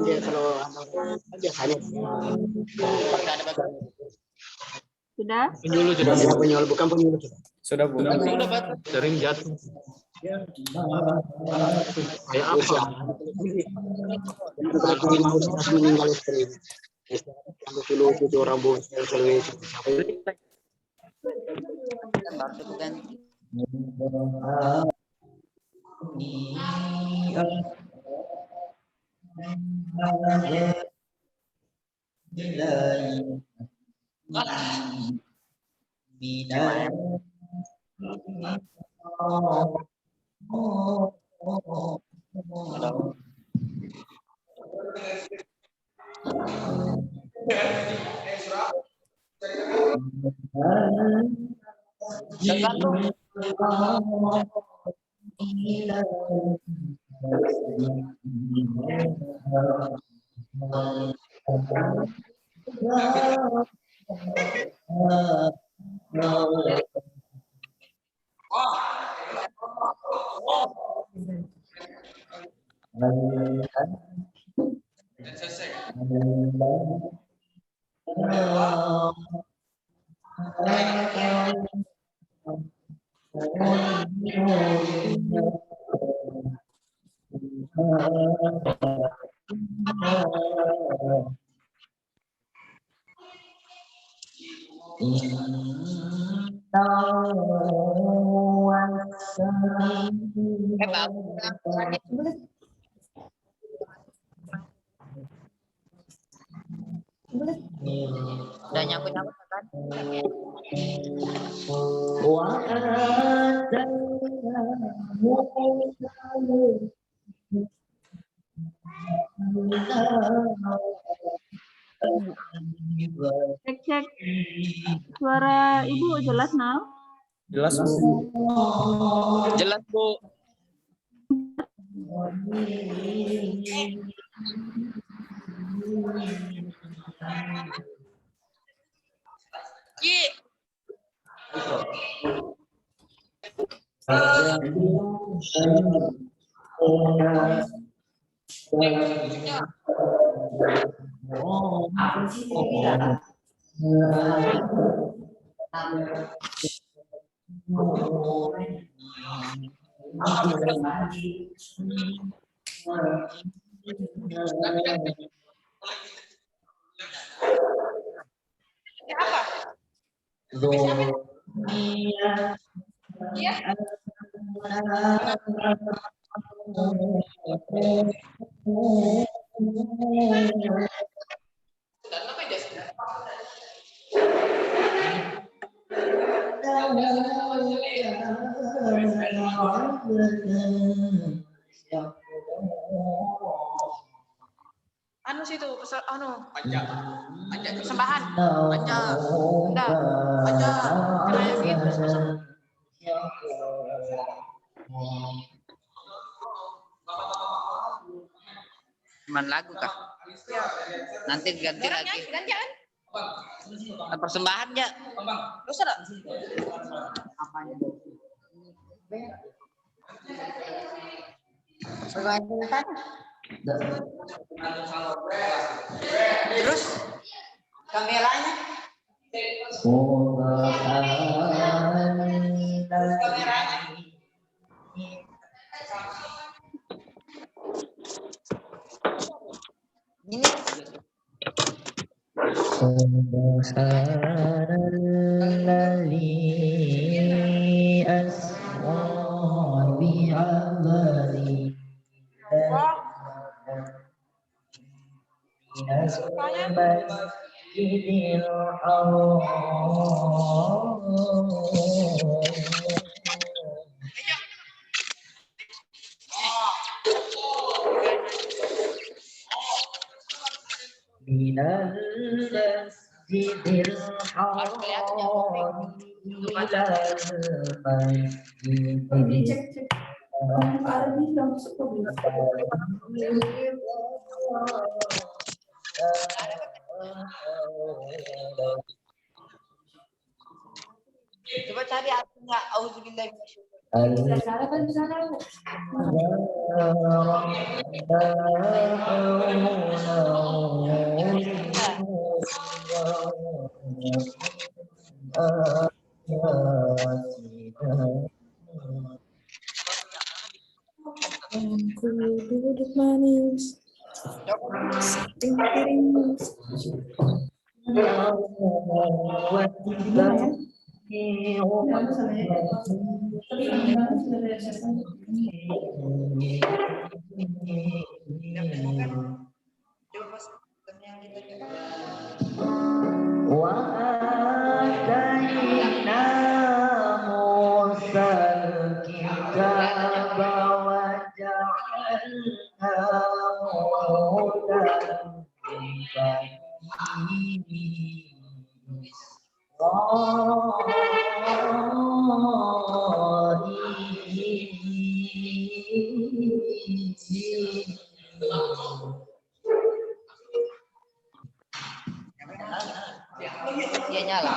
Dia kalau biasanya Sudah? Penyuluh sudah. penyuluh, bukan penyuluh. Sudah Bu. Sudah Pak. Sering jatuh. Kayak apa? Meninggal istri. Yang dulu itu orang bos Udah nyangkut-nyangkut kan? Cek. Suara Ibu jelas, Nal? Jelas Bu. Jelas Bu. Anu situ, anu. Panja. Persembahan. Panja. Enggak. Panja. Kayak gitu. Cuman lagu kah? Nanti ganti lagi. Ganti kan? Persembahan ya. Terus ada. Apanya? Persembahan. Terus kameranya. Ini coba cari artinya auzubillahi minasyaitonir Aku duduk manis, sering Dia nyala.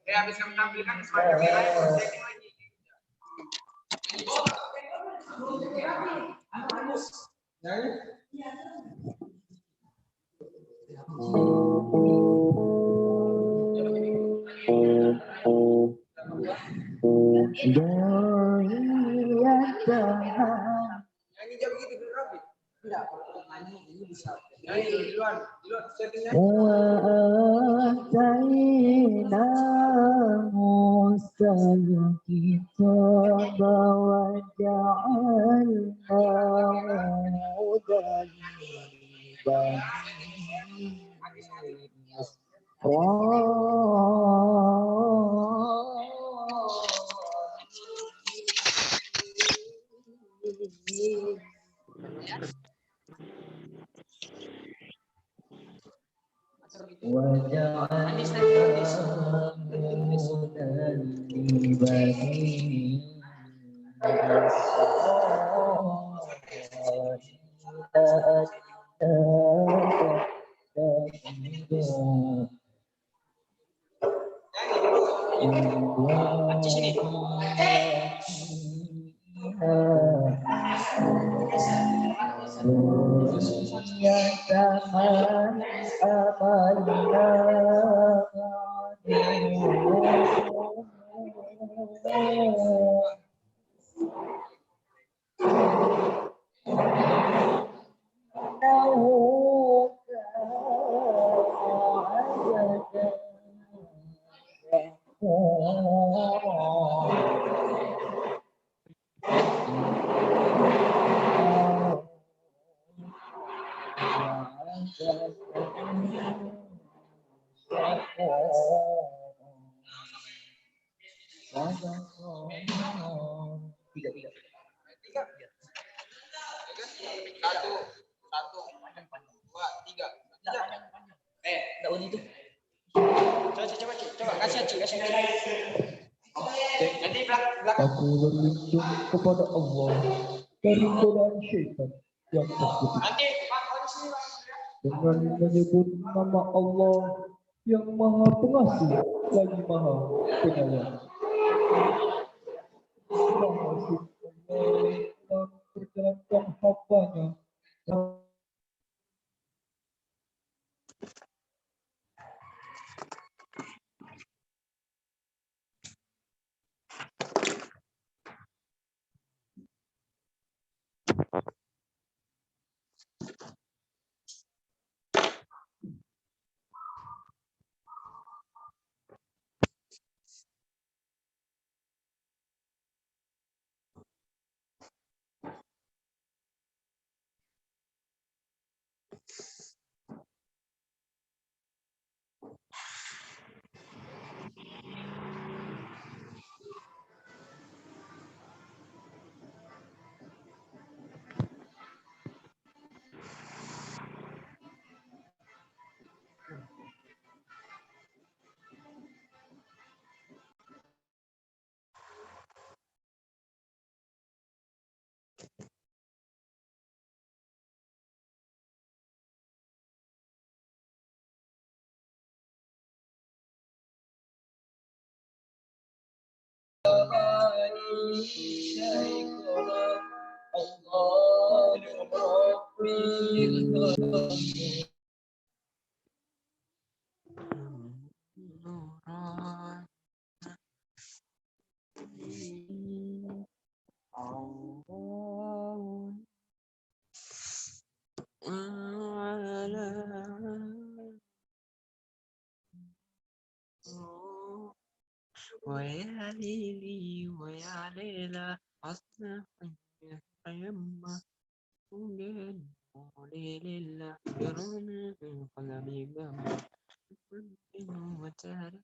Habis kamu tampilkan semacam nilai. Nyanyi jam begitu dulu Rafi. Enggak, kalau nyanyi ini bisa. Nyanyi di luar settingnya. Di sini. Satu, dua, tiga. Daun itu. Coba kasih Aci. Nanti belakang. Aku berlindung kepada Allah dari godaan syaitan yang terkutuk. Nanti Pak, di sini Pak. Dengan menyebut nama Allah yang Maha Pengasih lagi Maha Penyayang. Maha suci Allah yang perjalankan hambanya ويا ليلي ويا ليلى أصنع يما ليلى يرون قلبي بما وتاري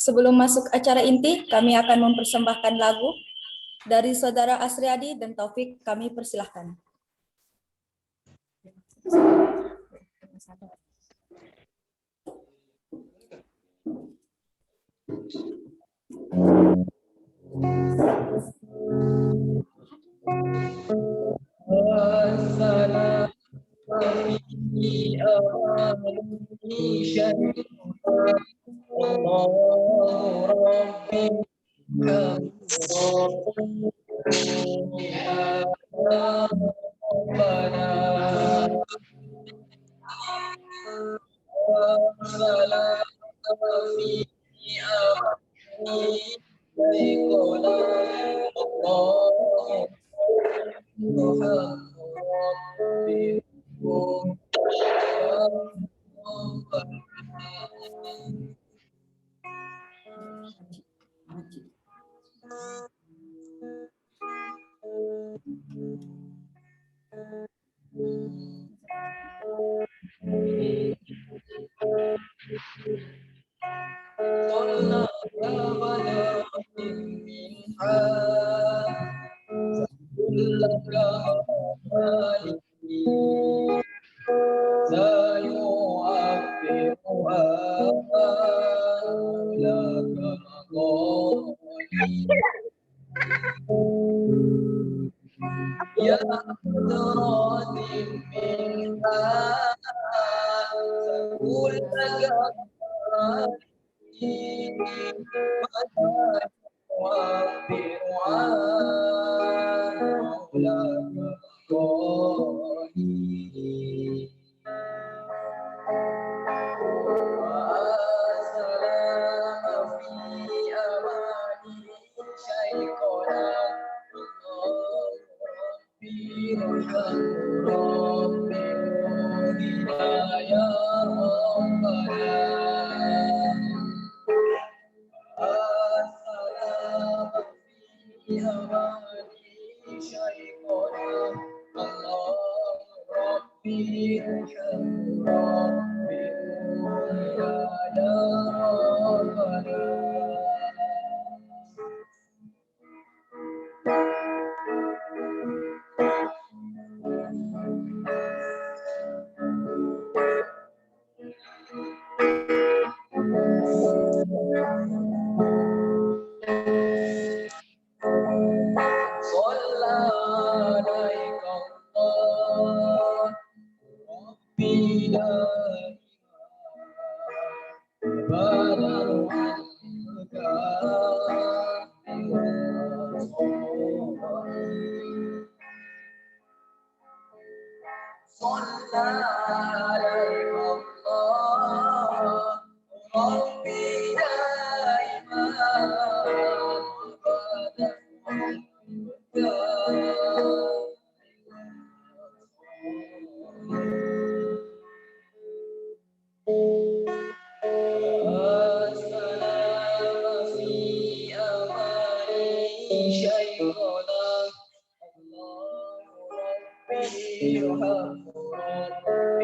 Sebelum masuk acara inti, kami akan mempersembahkan lagu dari Saudara Asriadi dan Taufik. Kami persilahkan.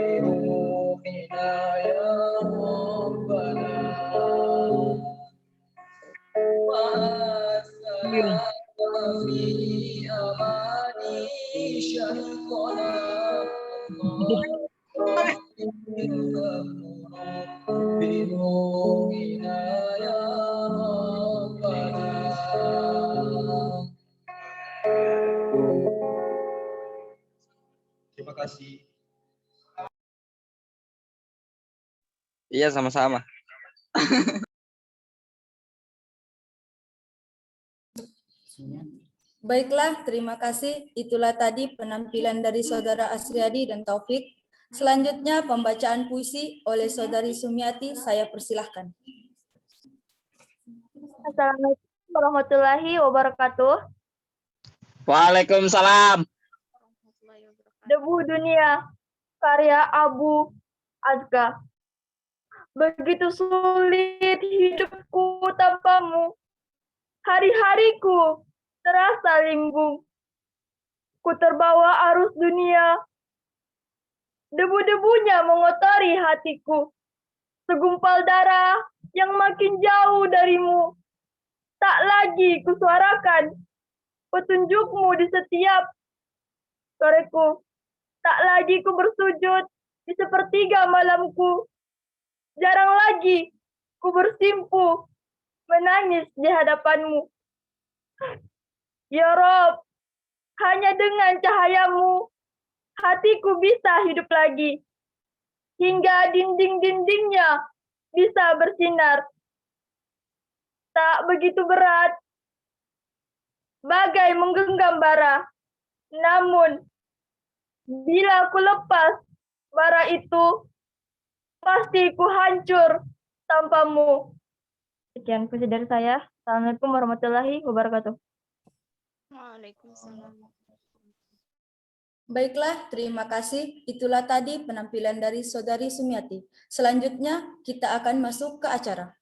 بروحنا يا ربنا وأسلم في أمان شيخنا بروحنا يا ربنا. Terima kasih. Iya, sama-sama. Baiklah, terima kasih. Itulah tadi penampilan dari Saudara Asriadi dan Taufik. Selanjutnya pembacaan puisi oleh Saudari Sumiati. Saya persilahkan. Assalamualaikum warahmatullahi wabarakatuh. Waalaikumsalam. Debu Dunia, karya Abu Azka. Begitu sulit hidupku tanpamu, hari-hariku terasa limbung. Ku terbawa arus dunia, debu-debunya mengotori hatiku. Segumpal darah yang makin jauh darimu, tak lagi kusuarakan petunjukmu di setiap soreku. Tak lagi ku bersujud di sepertiga malamku. Jarang lagi ku bersimpu menangis di hadapanmu. Ya Rob, hanya dengan cahayamu hatiku bisa hidup lagi. Hingga dinding-dindingnya bisa bersinar. Tak begitu berat, bagai menggenggam bara. Namun, bila ku lepas bara itu, pasti ku hancur tanpamu. Sekian puisi dari saya. Assalamualaikum warahmatullahi wabarakatuh. Waalaikumsalam. Baiklah, terima kasih. Itulah tadi penampilan dari Saudari Sumiati. Selanjutnya, kita akan masuk ke acara.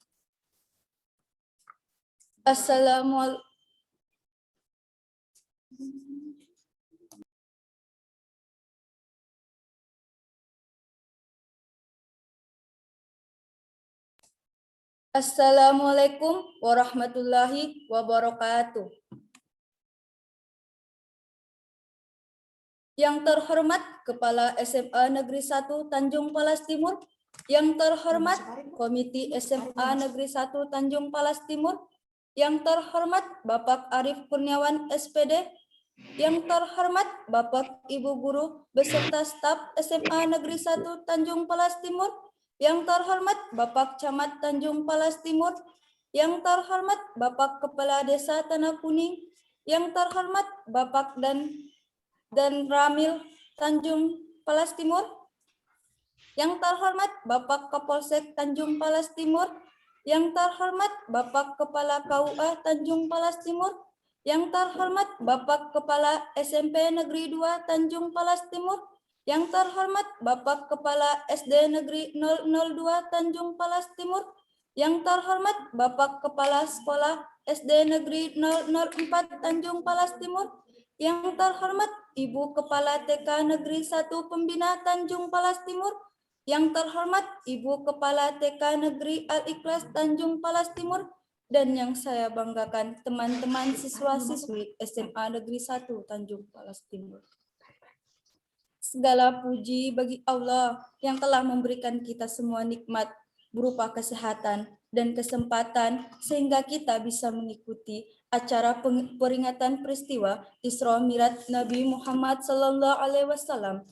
Assalamualaikum. Assalamualaikum warahmatullahi wabarakatuh. Yang terhormat Kepala SMA Negeri 1 Tanjung Palas Timur, yang terhormat Komiti SMA Negeri 1 Tanjung Palas Timur, yang terhormat Bapak Arif Kurniawan SPD, yang terhormat Bapak Ibu Guru beserta staf SMA Negeri 1 Tanjung Palas Timur, yang terhormat Bapak Camat Tanjung Palas Timur, yang terhormat Bapak Kepala Desa Tanah Kuning, yang terhormat Bapak dan Ramil Tanjung Palas Timur, yang terhormat Bapak Kapolsek Tanjung Palas Timur, yang terhormat Bapak Kepala KUA Tanjung Palas Timur, yang terhormat Bapak Kepala SMP Negeri 2 Tanjung Palas Timur, yang terhormat Bapak Kepala SD Negeri 002 Tanjung Palas Timur, yang terhormat Bapak Kepala Sekolah SD Negeri 004 Tanjung Palas Timur, yang terhormat Ibu Kepala TK Negeri 1 Pembina Tanjung Palas Timur, yang terhormat Ibu Kepala TK Negeri Al-Ikhlas Tanjung Palas Timur, dan yang saya banggakan teman-teman siswa-siswi SMA Negeri 1 Tanjung Palas Timur. Segala puji bagi Allah yang telah memberikan kita semua nikmat berupa kesehatan dan kesempatan sehingga kita bisa mengikuti acara peringatan peristiwa Isra Mi'raj Nabi Muhammad SAW.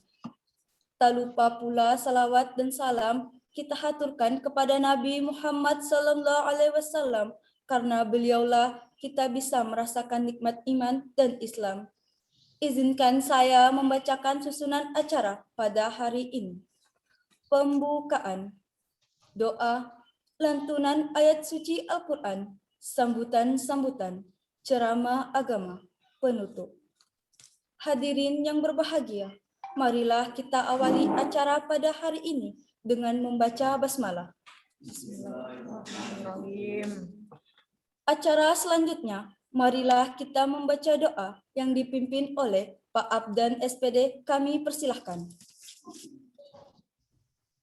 Tak lupa pula salawat dan salam kita haturkan kepada Nabi Muhammad SAW karena beliaulah kita bisa merasakan nikmat iman dan Islam. Izinkan saya membacakan susunan acara pada hari ini. Pembukaan, doa, lantunan ayat suci Al-Quran, sambutan-sambutan, ceramah agama, penutup. Hadirin yang berbahagia, marilah kita awali acara pada hari ini dengan membaca basmalah. Acara selanjutnya, marilah kita membaca doa yang dipimpin oleh Pak Abdan SPD kami persilahkan.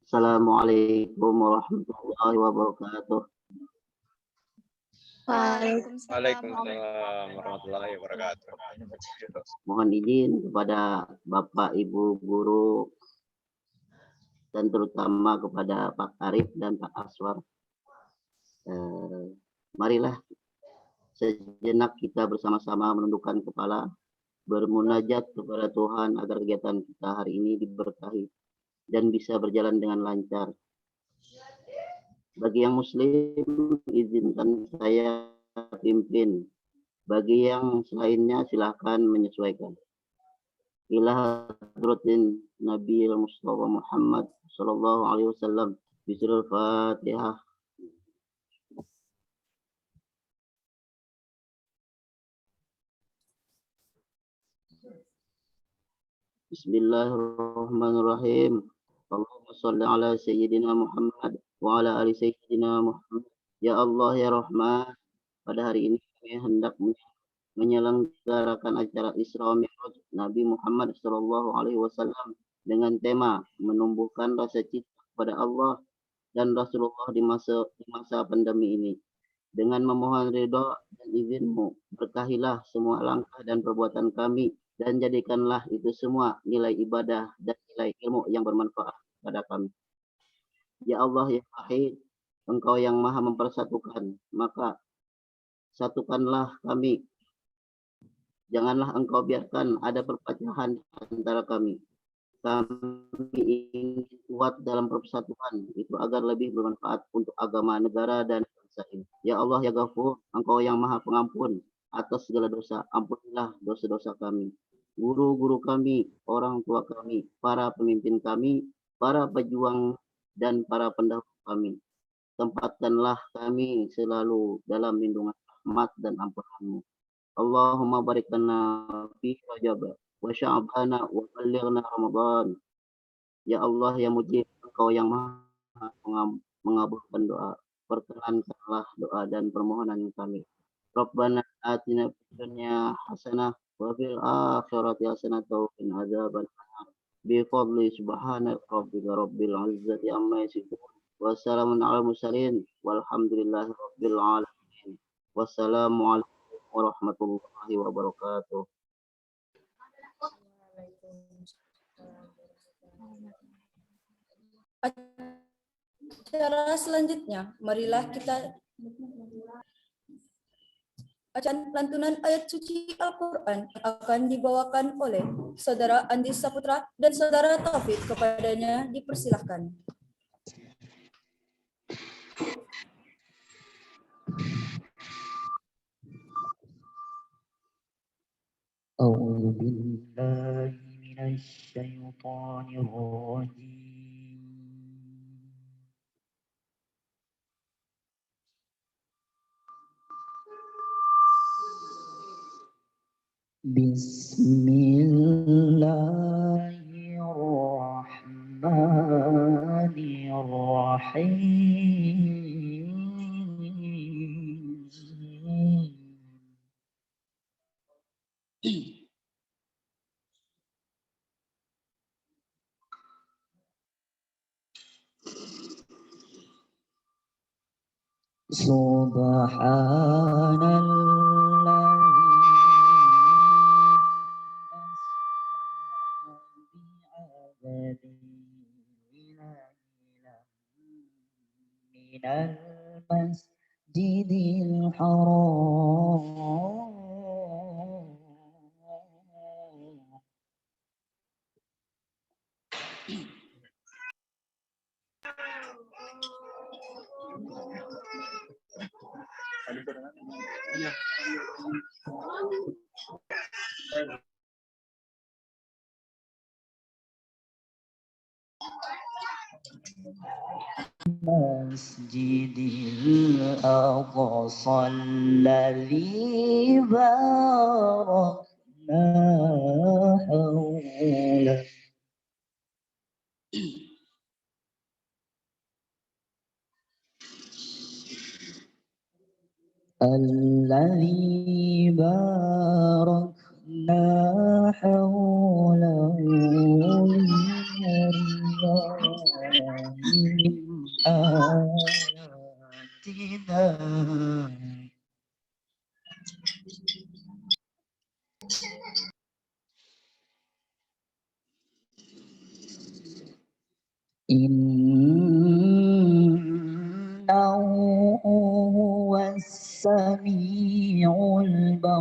Assalamualaikum warahmatullahi wabarakatuh. Waalaikumsalam warahmatullahi wabarakatuh. Mohon izin kepada Bapak Ibu guru dan terutama kepada Pak Arif dan Pak Aswar. Marilah sejenak kita bersama-sama menundukkan kepala, bermunajat kepada Tuhan agar kegiatan kita hari ini diberkahi dan bisa berjalan dengan lancar. Bagi yang muslim, izinkan saya pimpin. Bagi yang selainnya silahkan menyesuaikan. Ila hadratin Nabi Mustafa Muhammad sallallahu alaihi wasallam. Bismillahirrahmanirrahim. Bismillahirrahmanirrahim. Allahumma shalli ala sayyidina Muhammad wa ala ali sayyidina Muhammad. Ya Allah ya Rahman, pada hari ini kami hendak menyelenggarakan acara Isra Mi'raj Nabi Muhammad sallallahu alaihi wasallam dengan tema menumbuhkan rasa cinta kepada Allah dan Rasulullah di masa pandemi ini. Dengan memohon ridha dan izin-Mu, berkahilah semua langkah dan perbuatan kami dan jadikanlah itu semua nilai ibadah dan nilai ilmu yang bermanfaat pada kami. Ya Allah ya Wahid, Engkau yang maha mempersatukan, maka satukanlah kami. Janganlah Engkau biarkan ada perpecahan antara kami. Kami ingin kuat dalam persatuan itu agar lebih bermanfaat untuk agama, negara, dan bangsa ini. Ya Allah ya Ghafur, Engkau yang maha pengampun atas segala dosa, ampunilah dosa-dosa kami. Guru-guru kami, orang tua kami, para pemimpin kami, para pejuang dan para pendahulu kami. Tempatkanlah kami selalu dalam lindungan rahmat dan ampunan-Mu. Allahumma barik lana fi Rajab wa Sya'bana wa ballighna Ramadan. Ya Allah ya Mujib, Engkau yang maha mengabulkan doa. Perkenankanlah doa dan permohonan kami. Rabbana atina fid dunya hasanah wa fil akhirati hasanah wa qina adzabannar. Bi fadli subhana rabbika rabbil izzati amma yasifun. Wassalamun ala mursalin walhamdulillahi rabbil alamin. Wassalamualaikum warahmatullahi wabarakatuh. Acara selanjutnya, marilah kita bacaan lantunan ayat suci Al-Quran akan dibawakan oleh Saudara Andi Saputra dan Saudara Taufik. Kepadanya dipersilahkan. أعوذ بالله من الشيطان الرجيم بسم الله الرحمن الرحيم Subhanallah من المسجد الحرام مسجد الأقصى الذي باركنا حوله الذي باركنا حوله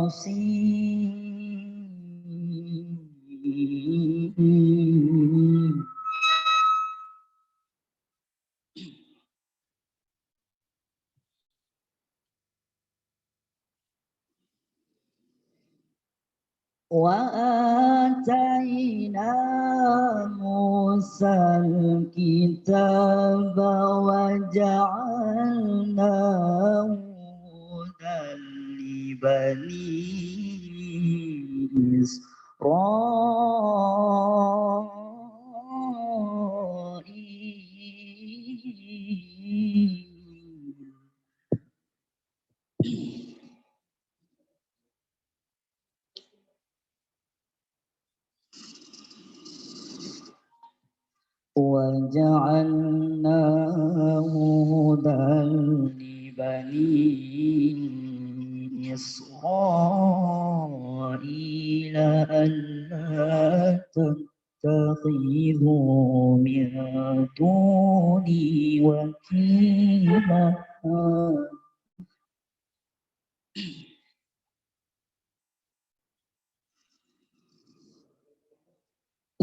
العظيم وآتينا موسى الكتاب وجعلناه هدى لبني إسرائيل وجعلناه هدى لبني إسرائيل ألا تتخذوا من دوني وكيلا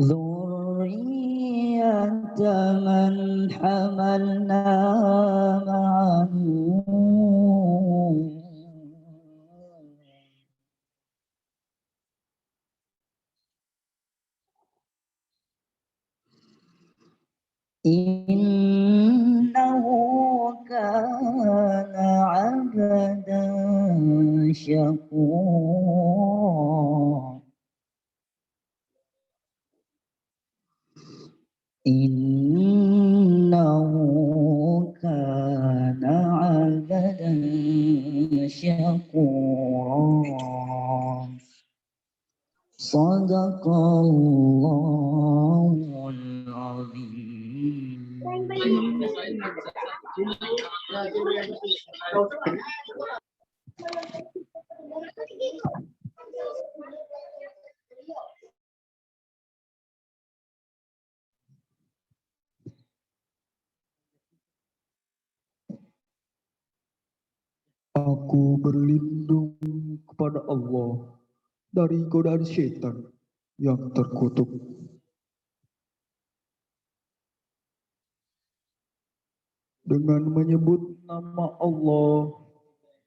ذرية من حملنا مع نوح إنه كان عبدا شكورا إنه كان عبدا شكورا صدق الله العظيم. Aku berlindung kepada Allah dari godaan syaitan yang terkutuk. Dengan menyebut nama Allah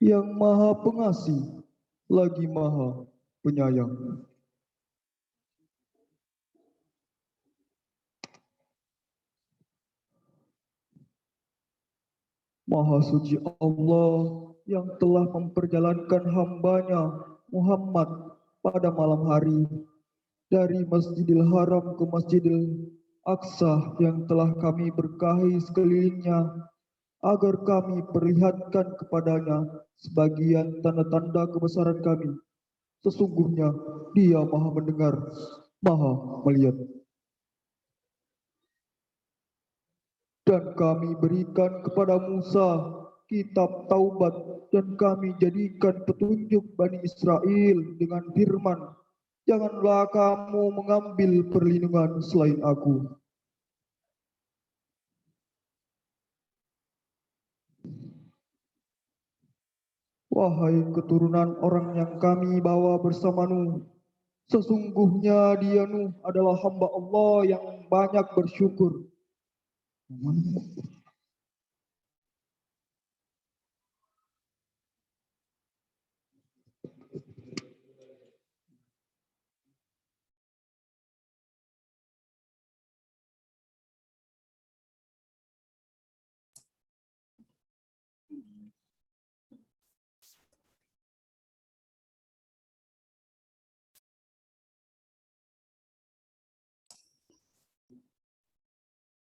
yang Maha Pengasih lagi Maha Penyayang. Maha suci Allah yang telah memperjalankan hambanya Muhammad pada malam hari dari Masjidil Haram ke Masjidil Aqsa yang telah kami berkahi sekelilingnya, agar kami perlihatkan kepadanya sebagian tanda-tanda kebesaran kami. Sesungguhnya Dia Maha mendengar, Maha melihat. Dan kami berikan kepada Musa kitab Taubat, dan kami jadikan petunjuk Bani Israel dengan firman, janganlah kamu mengambil perlindungan selain aku. Wahai keturunan orang yang kami bawa bersama Nuh, sesungguhnya dia Nuh adalah hamba Allah yang banyak bersyukur.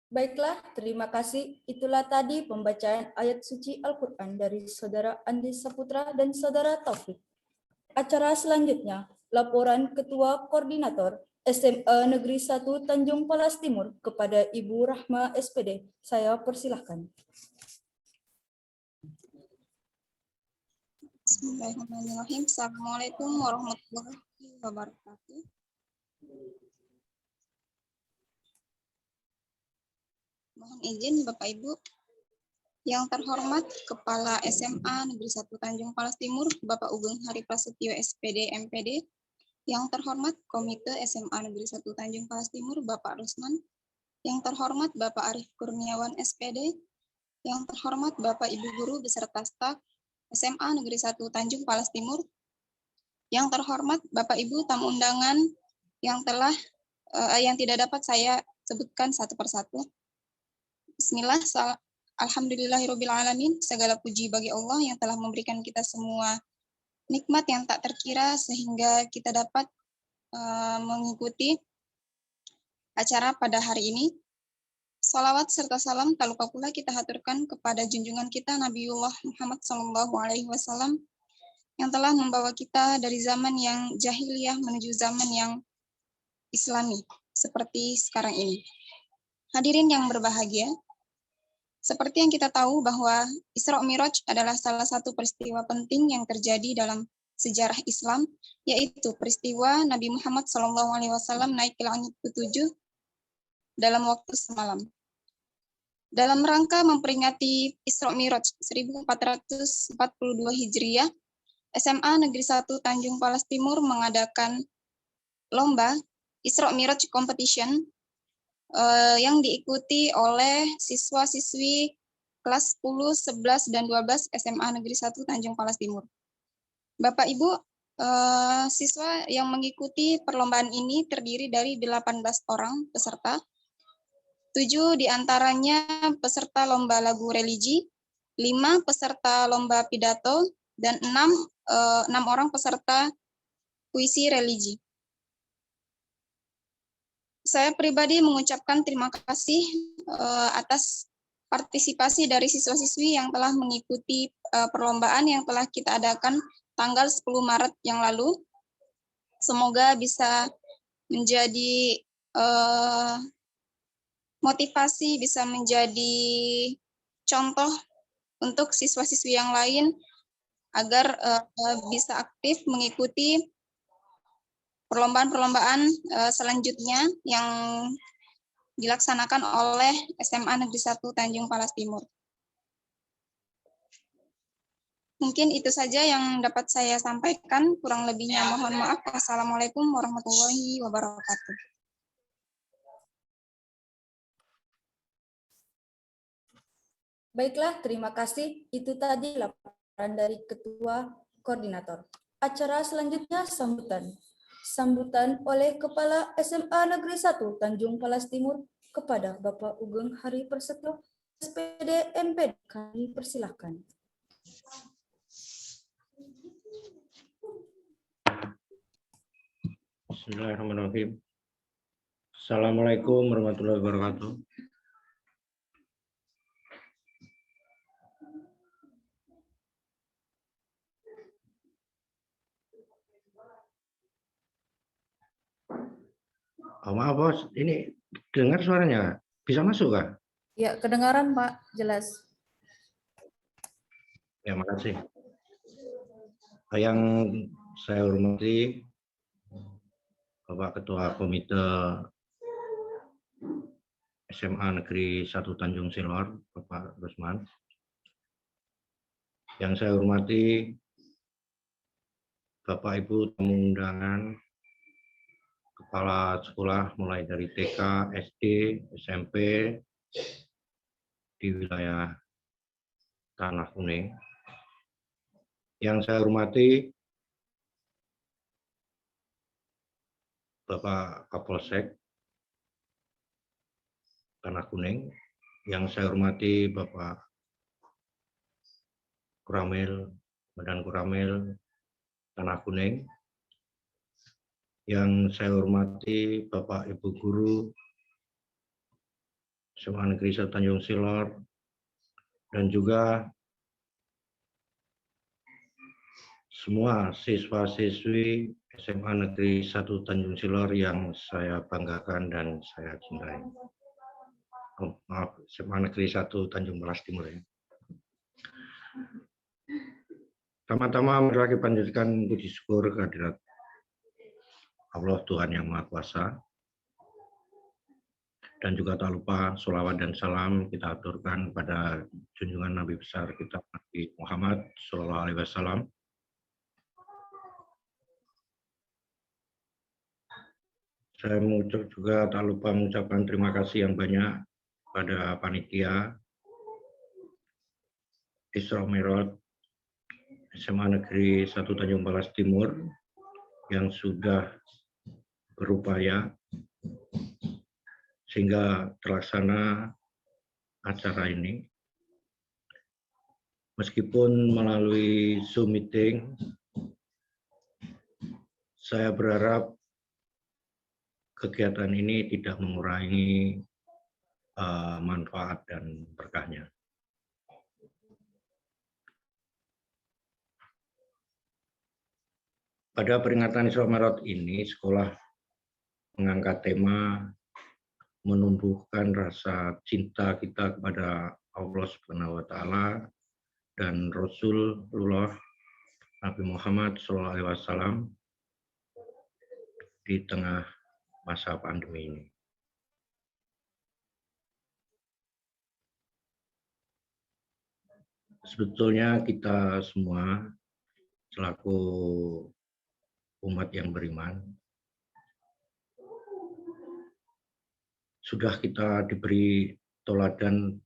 Baiklah, terima kasih. Itulah tadi pembacaan ayat suci Al-Quran dari Saudara Andi Saputra dan Saudara Taufik. Acara selanjutnya, laporan Ketua Koordinator SMA Negeri 1 Tanjung Palas Timur kepada Ibu Rahma SPD. Saya persilahkan. Bismillahirrahmanirrahim. Assalamualaikum warahmatullahi wabarakatuh. Mohon izin Bapak Ibu Yang terhormat Kepala SMA Negeri 1 Tanjung Palas Timur, Bapak Ugeng Hari Prasetyo SPD MPD. Yang terhormat Komite SMA Negeri 1 Tanjung Palas Timur, Bapak Rusman. Yang terhormat Bapak Arif Kurniawan SPD. Yang terhormat Bapak Ibu Guru beserta staf SMA Negeri 1 Tanjung Palas Timur. Yang terhormat Bapak Ibu tamu undangan yang tidak dapat saya sebutkan satu persatu. Bismillah, alhamdulillahirobbilalamin. Segala puji bagi Allah yang telah memberikan kita semua nikmat yang tak terkira sehingga kita dapat mengikuti acara pada hari ini. Salawat serta salam tak lupa pula kita haturkan kepada junjungan kita Nabiullah Muhammad SAW yang telah membawa kita dari zaman yang jahiliyah menuju zaman yang Islami seperti sekarang ini. Hadirin yang berbahagia, seperti yang kita tahu bahwa Isra Mi'raj adalah salah satu peristiwa penting yang terjadi dalam sejarah Islam, yaitu peristiwa Nabi Muhammad SAW naik ke langit ke-7 dalam waktu semalam. Dalam rangka memperingati Isra Mi'raj 1442 Hijriah, SMA Negeri 1 Tanjung Palas Timur mengadakan lomba Isra Mi'raj Competition yang diikuti oleh siswa-siswi kelas 10, 11, dan 12 SMA Negeri 1 Tanjung Palas Timur. Bapak Ibu, siswa yang mengikuti perlombaan ini terdiri dari 18 orang peserta. 7 diantaranya peserta lomba lagu religi, 5 peserta lomba pidato, dan 6 orang peserta puisi religi. Saya pribadi mengucapkan terima kasih atas partisipasi dari siswa-siswi yang telah mengikuti perlombaan yang telah kita adakan tanggal 10 Maret yang lalu. Semoga bisa menjadi motivasi, bisa menjadi contoh untuk siswa-siswi yang lain agar bisa aktif mengikuti perlombaan-perlombaan selanjutnya yang dilaksanakan oleh SMA Negeri 1 Tanjung Palas Timur. Mungkin itu saja yang dapat saya sampaikan, kurang lebihnya mohon maaf. Wassalamualaikum warahmatullahi wabarakatuh. Baiklah, terima kasih. Itu tadi laporan dari Ketua Koordinator. Acara selanjutnya sambutan. Sambutan oleh Kepala SMA Negeri 1 Tanjung Palas Timur kepada Bapak Ugeng Hari Prasetyo SPD MPD. Kami persilahkan. Bismillahirrahmanirrahim. Assalamualaikum warahmatullahi wabarakatuh. Oh, maaf bos, ini dengar suaranya, bisa masuk kah? Ya, kedengaran Pak, jelas. Ya, makasih. Yang saya hormati Bapak Ketua Komite SMA Negeri 1 Tanjung Silor, Bapak Rusman. Yang saya hormati Bapak Ibu tamu undangan, kepala sekolah mulai dari TK, SD, SMP di wilayah Tanah Kuning. Yang saya hormati Bapak Kapolsek Tanah Kuning. Yang saya hormati Bapak Kuramil, Badan Kuramil Tanah Kuning. Yang saya hormati Bapak Ibu Guru SMA Negeri 1 Tanjung Silor, dan juga semua siswa-siswi SMA Negeri 1 Tanjung Silor yang saya banggakan dan saya cintai. Oh, maaf, SMA Negeri 1 Tanjung Palas Timur. Ya. Pertama-tama mari kita panjatkan puji syukur kehadirat Allah Tuhan Yang Maha Kuasa Dan juga tak lupa sholawat dan salam kita aturkan pada junjungan Nabi besar kita Nabi Muhammad SAW. Saya juga tak lupa mengucapkan terima kasih yang banyak pada panitia Isra Mi'raj SMA Negeri 1 Tanjung Palas Timur yang sudah berupaya sehingga terlaksana acara ini. Meskipun melalui Zoom meeting, saya berharap kegiatan ini tidak mengurangi manfaat dan berkahnya. Pada peringatan Isra Mi'raj ini, sekolah mengangkat tema menumbuhkan rasa cinta kita kepada Allah Subhanahu wa Ta'ala dan Rasulullah Nabi Muhammad SAW di tengah masa pandemi ini. Sebetulnya kita semua selaku umat yang beriman sudah kita diberi teladan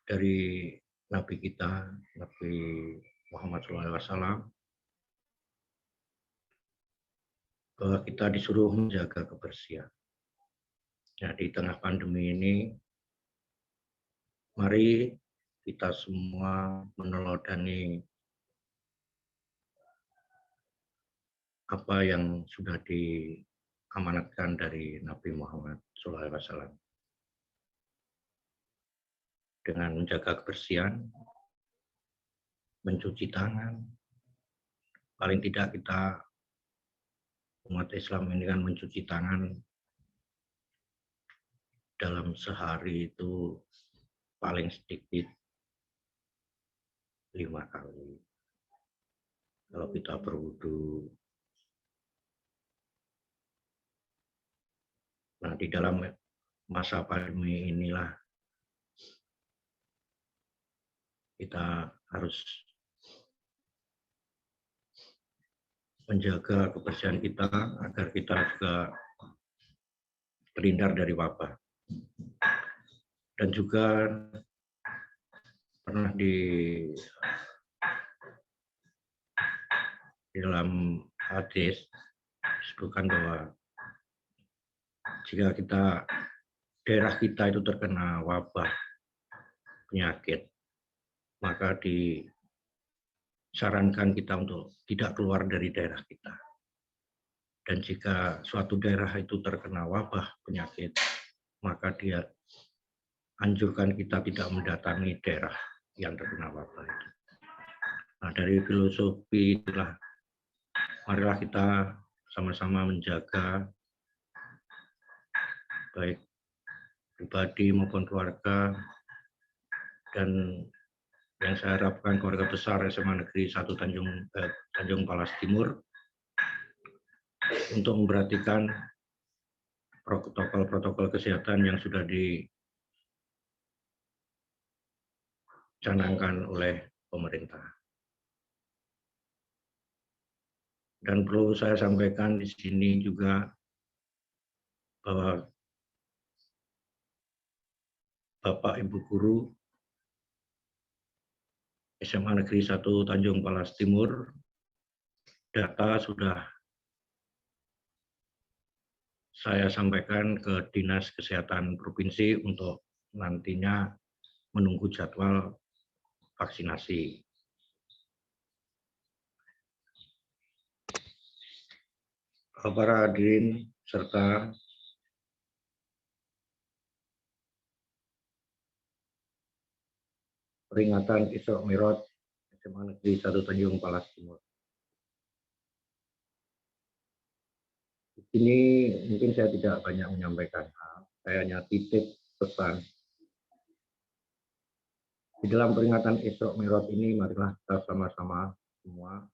dari Nabi kita, Nabi Muhammad SAW, bahwa kita disuruh menjaga kebersihan. Nah, di tengah pandemi ini, mari kita semua meneladani apa yang sudah diamanatkan dari Nabi Muhammad SAW. Dengan menjaga kebersihan, mencuci tangan, paling tidak kita umat Islam ini kan mencuci tangan dalam sehari itu paling sedikit 5 kali. Kalau kita berwudu. Nah, di dalam masa pandemi inilah kita harus menjaga kebersihan kita agar kita juga terhindar dari wabah. Dan juga pernah di dalam hadis disebutkan bahwa jika daerah kita itu terkena wabah penyakit, maka disarankan kita untuk tidak keluar dari daerah kita. Dan jika suatu daerah itu terkena wabah penyakit, maka dia anjurkan kita tidak mendatangi daerah yang terkena wabah itu. Nah, dari filosofi itulah, marilah kita sama-sama menjaga baik pribadi maupun keluarga, dan yang saya harapkan keluarga besar SMA Negeri 1 Tanjung Palas Timur untuk memperhatikan protokol kesehatan yang sudah dicanangkan oleh pemerintah. Dan perlu saya sampaikan di sini juga bahwa Bapak Ibu Guru SMA Negeri 1 Tanjung Palas Timur, data sudah saya sampaikan ke Dinas Kesehatan Provinsi untuk nantinya menunggu jadwal vaksinasi. Para hadirin serta peringatan Isra Mi'raj SMA Negeri 1 Tanjung Palas Timur. Di sini mungkin saya tidak banyak menyampaikan hal, saya hanya titip pesan. Di dalam peringatan Isra Mi'raj ini, marilah kita sama-sama semua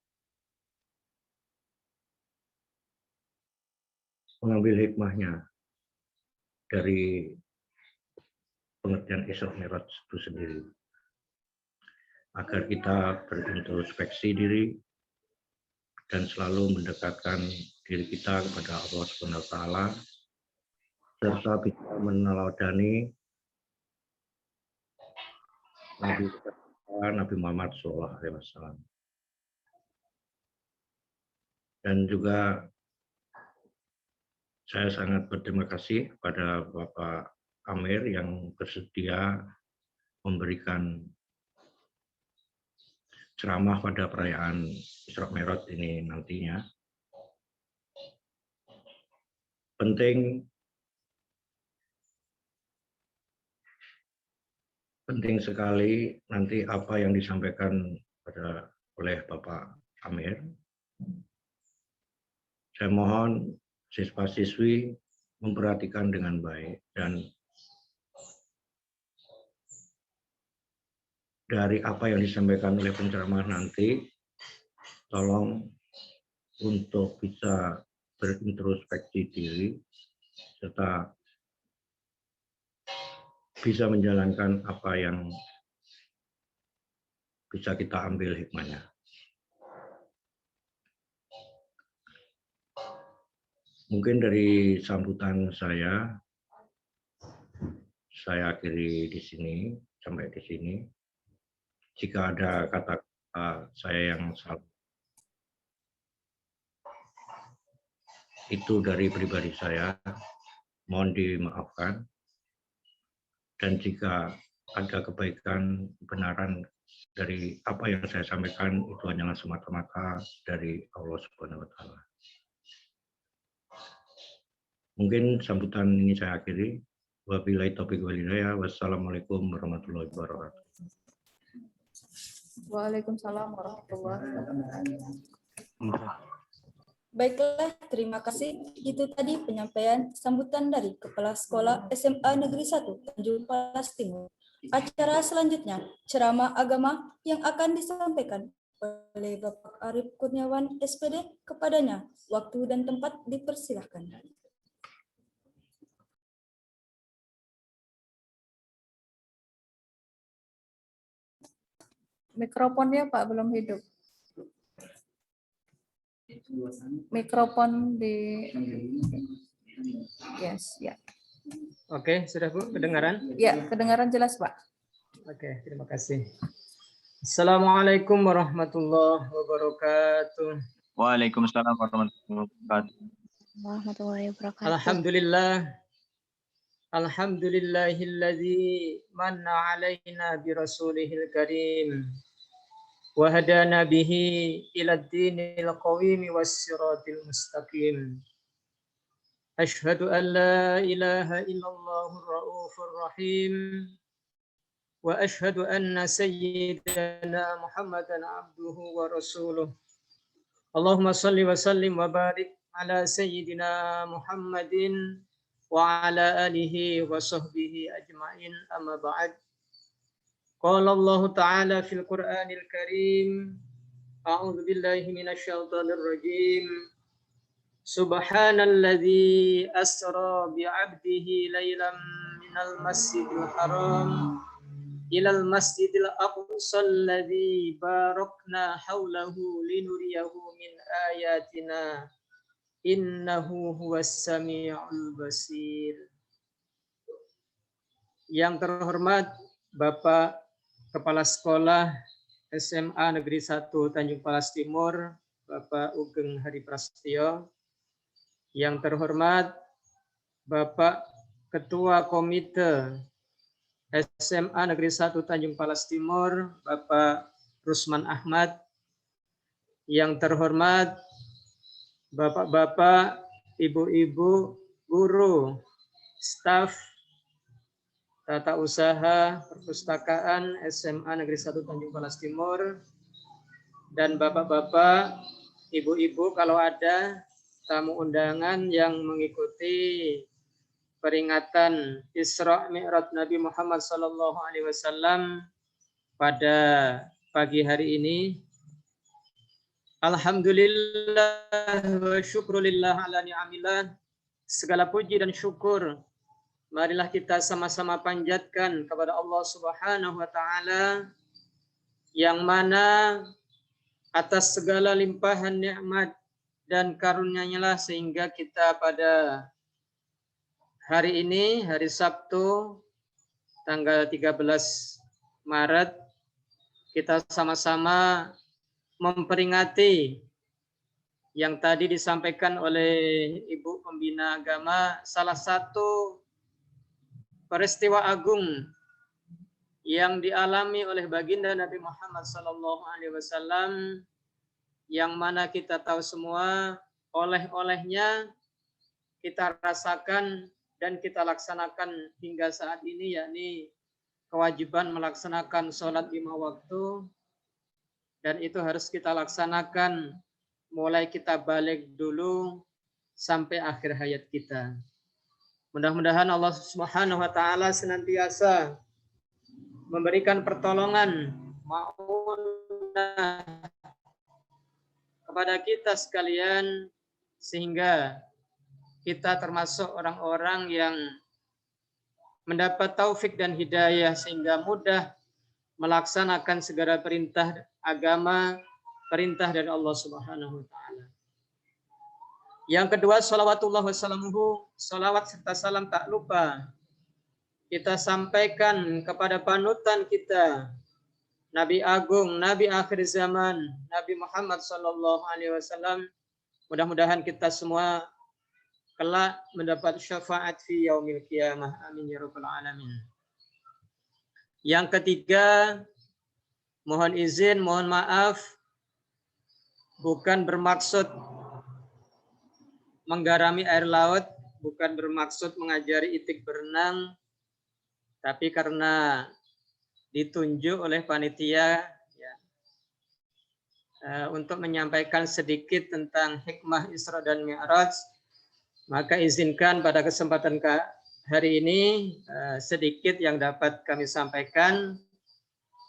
mengambil hikmahnya dari pengertian Isra Mi'raj itu sendiri. Agar kita berintrospeksi diri dan selalu mendekatkan diri kita kepada Allah Subhanahu wa taala serta bisa meneladani Nabi Muhammad SAW. Dan juga saya sangat berterima kasih kepada Bapak Amir yang bersedia memberikan ceramah pada perayaan Isra Mi'raj ini nantinya. Penting sekali nanti apa yang disampaikan oleh Bapak Amir. Saya mohon siswa-siswi memperhatikan dengan baik dan dari apa yang disampaikan oleh penceramah nanti, tolong untuk bisa berintrospeksi diri serta bisa menjalankan apa yang bisa kita ambil hikmahnya. Mungkin dari sambutan saya akhiri di sini, sampai di sini. Jika ada kata-kata saya yang salah, itu dari pribadi saya, mohon dimaafkan. Dan jika ada kebaikan, kebenaran dari apa yang saya sampaikan, itu hanyalah semata-mata dari Allah Subhanahu wa taala. Mungkin sambutan ini saya akhiri. Wabillahi taufiq wal hidayah. Wassalamualaikum warahmatullahi wabarakatuh. Waalaikumsalam warahmatullahi wabarakatuh. Baiklah, terima kasih. Itu tadi penyampaian sambutan dari Kepala Sekolah SMA Negeri 1 Tanjung Palas Timur. Acara selanjutnya, ceramah agama yang akan disampaikan oleh Bapak Arif Kurniawan SPD. Kepadanya, waktu dan tempat dipersilahkan. Mikrofonnya Pak belum hidup. Mikrofon di ya. Oke, sudah Bu, kedengaran? Ya, kedengaran jelas Pak. Oke, terima kasih. Assalamualaikum warahmatullahi wabarakatuh. Waalaikumsalam warahmatullahi wabarakatuh. Alhamdulillah. Alhamdulillahilladzi manna alaina bi rasulihil karim wa hadana bihi ila ad-dinil qawim was siratil mustaqim. Asyhadu an la ilaha illallahur raufur rahim wa asyhadu anna sayyidana Muhammadan abduhu wa rasuluh. Allahumma salli wa sallim wa barik ala sayyidina Muhammadin wa ala alihi wa sahbihi ajma'in, amma ba'd. Qala Allah Ta'ala fil Qur'anil Karim, a'udzu billahi minasy syaithanir rajim. Subhanalladzi asra bi 'abdihi lailan minal masjidil haram ilal masjidil aqsa alladzi barakna haulahu linuriyahu min ayatina. Innahu huwas sami'ul basir. Yang terhormat Bapak Kepala Sekolah SMA Negeri 1 Tanjung Palas Timur, Bapak Ugeng Hari Prasetyo. Yang terhormat Bapak Ketua Komite SMA Negeri 1 Tanjung Palas Timur, Bapak Rusman Ahmad. Yang terhormat Bapak-bapak, ibu-ibu, guru, staf, tata usaha, perpustakaan SMA Negeri 1 Tanjung Palas Timur, dan bapak-bapak, ibu-ibu kalau ada tamu undangan yang mengikuti peringatan Isra Mi'raj Nabi Muhammad SAW pada pagi hari ini. Alhamdulillah wa syukrulillah ala ni'amillah. Segala puji dan syukur marilah kita sama-sama panjatkan kepada Allah Subhanahu wa taala yang mana atas segala limpahan nikmat dan karunia-Nya lah sehingga kita pada hari ini, hari Sabtu tanggal 13 Maret, kita sama-sama memperingati yang tadi disampaikan oleh Ibu Pembina Agama, salah satu peristiwa agung yang dialami oleh baginda Nabi Muhammad SAW, yang mana kita tahu semua oleh-olehnya kita rasakan dan kita laksanakan hingga saat ini, yakni kewajiban melaksanakan sholat 5 waktu, dan itu harus kita laksanakan mulai kita balik dulu sampai akhir hayat kita. Mudah-mudahan Allah Subhanahu wa taala senantiasa memberikan pertolongan ma'unah kepada kita sekalian sehingga kita termasuk orang-orang yang mendapat taufik dan hidayah sehingga mudah melaksanakan segala perintah agama, perintah dari Allah Subhanahu wa taala. Yang kedua, shalawatullah wassalamuhu, salawat serta salam tak lupa kita sampaikan kepada panutan kita, Nabi Agung, Nabi akhir zaman, Nabi Muhammad sallallahu alaihi wasallam. Mudah-mudahan kita semua kelak mendapat syafaat fi yaumil qiyamah. Amin ya rabbal alamin. Yang ketiga, mohon izin, mohon maaf, bukan bermaksud menggarami air laut, bukan bermaksud mengajari itik berenang, tapi karena ditunjuk oleh panitia ya, untuk menyampaikan sedikit tentang hikmah Isra dan Mi'raj, maka izinkan pada kesempatan hari ini sedikit yang dapat kami sampaikan,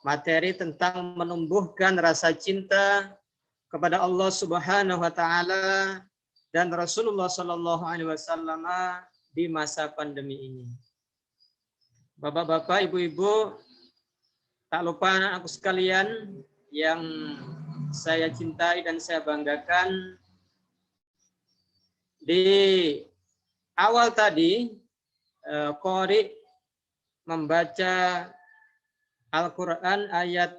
materi tentang menumbuhkan rasa cinta kepada Allah Subhanahu wa taala dan Rasulullah Shallallahu alaihi wasallam di masa pandemi ini. Bapak-bapak, ibu-ibu, tak lupa anak-anakku sekalian yang saya cintai dan saya banggakan, di awal tadi Qori membaca Al-Quran ayat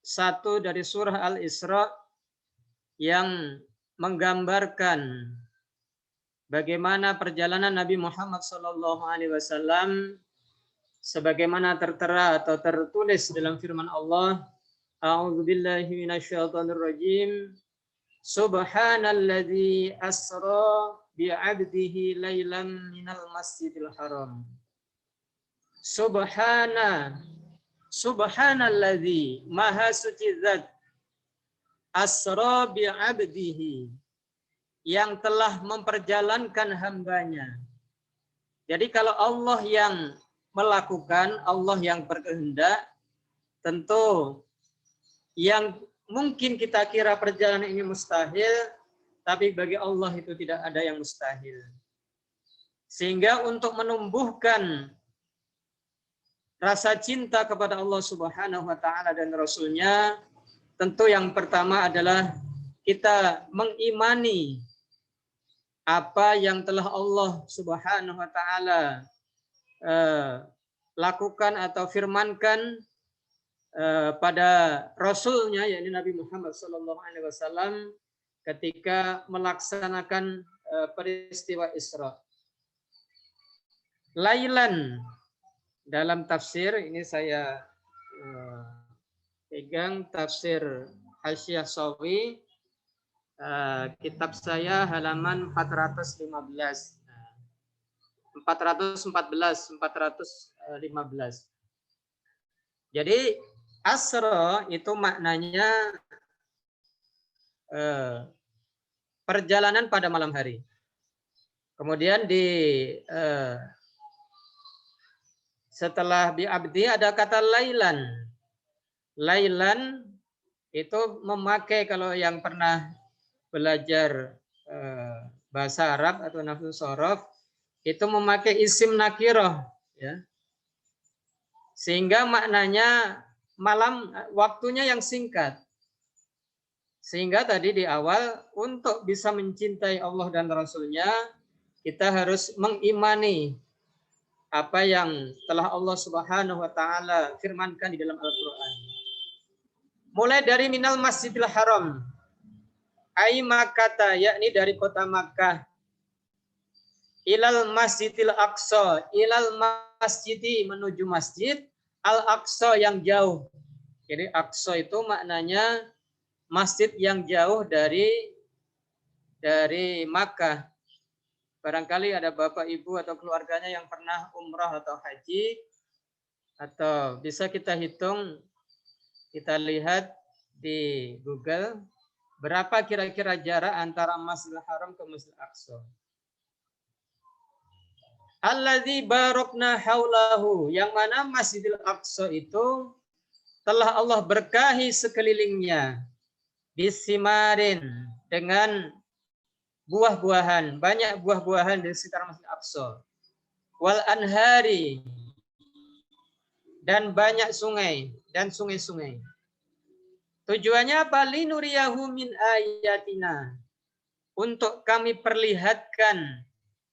1 dari surah Al-Isra yang menggambarkan bagaimana perjalanan Nabi Muhammad SAW sebagaimana tertera atau tertulis dalam firman Allah, A'udzubillahi minasyaitonirrajim. Subhanalladzi asra bi'abdihi lailan minal masjidil haram. Subhanalladzi maha suci zat asra bi'abdihi yang telah memperjalankan hambanya. Jadi kalau Allah yang melakukan, Allah yang berkehendak, tentu yang mungkin kita kira perjalanan ini mustahil, tapi bagi Allah itu tidak ada yang mustahil. Sehingga untuk menumbuhkan rasa cinta kepada Allah Subhanahu wa taala dan Rasul-Nya, tentu yang pertama adalah kita mengimani apa yang telah Allah Subhanahu wa taala lakukan atau firmankan pada Rasul-Nya, yakni Nabi Muhammad SAW, ketika melaksanakan peristiwa Isra. Lailan dalam tafsir ini saya pegang tafsir Hasyiah Shawi, kitab saya halaman 415. 415. Jadi Asra itu maknanya perjalanan pada malam hari. Kemudian setelah bi'abdi ada kata lailan. Lailan itu memakai, kalau yang pernah belajar bahasa Arab atau nahwu shorof, itu memakai isim nakiroh, ya. Sehingga maknanya malam, waktunya yang singkat. Sehingga tadi di awal, untuk bisa mencintai Allah dan Rasulnya, kita harus mengimani apa yang telah Allah Subhanahu wa Ta'ala firmankan di dalam Al-Quran. Mulai dari minal masjidil haram, ai Makkata, yakni dari kota Makkah, ilal masjidil aqsa, ilal masjidi, menuju masjid al-aqsa yang jauh. Jadi aqsa itu maknanya masjid yang jauh dari Makkah. Barangkali ada bapak ibu atau keluarganya yang pernah umrah atau haji, atau bisa kita hitung, kita lihat di Google berapa kira-kira jarak antara Masjidil Haram ke Masjidil Aqsa. Alladzi barokna haulahu, yang mana Masjidil Aqsa itu telah Allah berkahi sekelilingnya, bisimarin, dengan buah-buahan, banyak buah-buahan di sekitar Masjid Aqsa. Wal anhari, dan banyak sungai dan sungai-sungai. Tujuannya apa? Linuriyahu min ayatina, untuk kami perlihatkan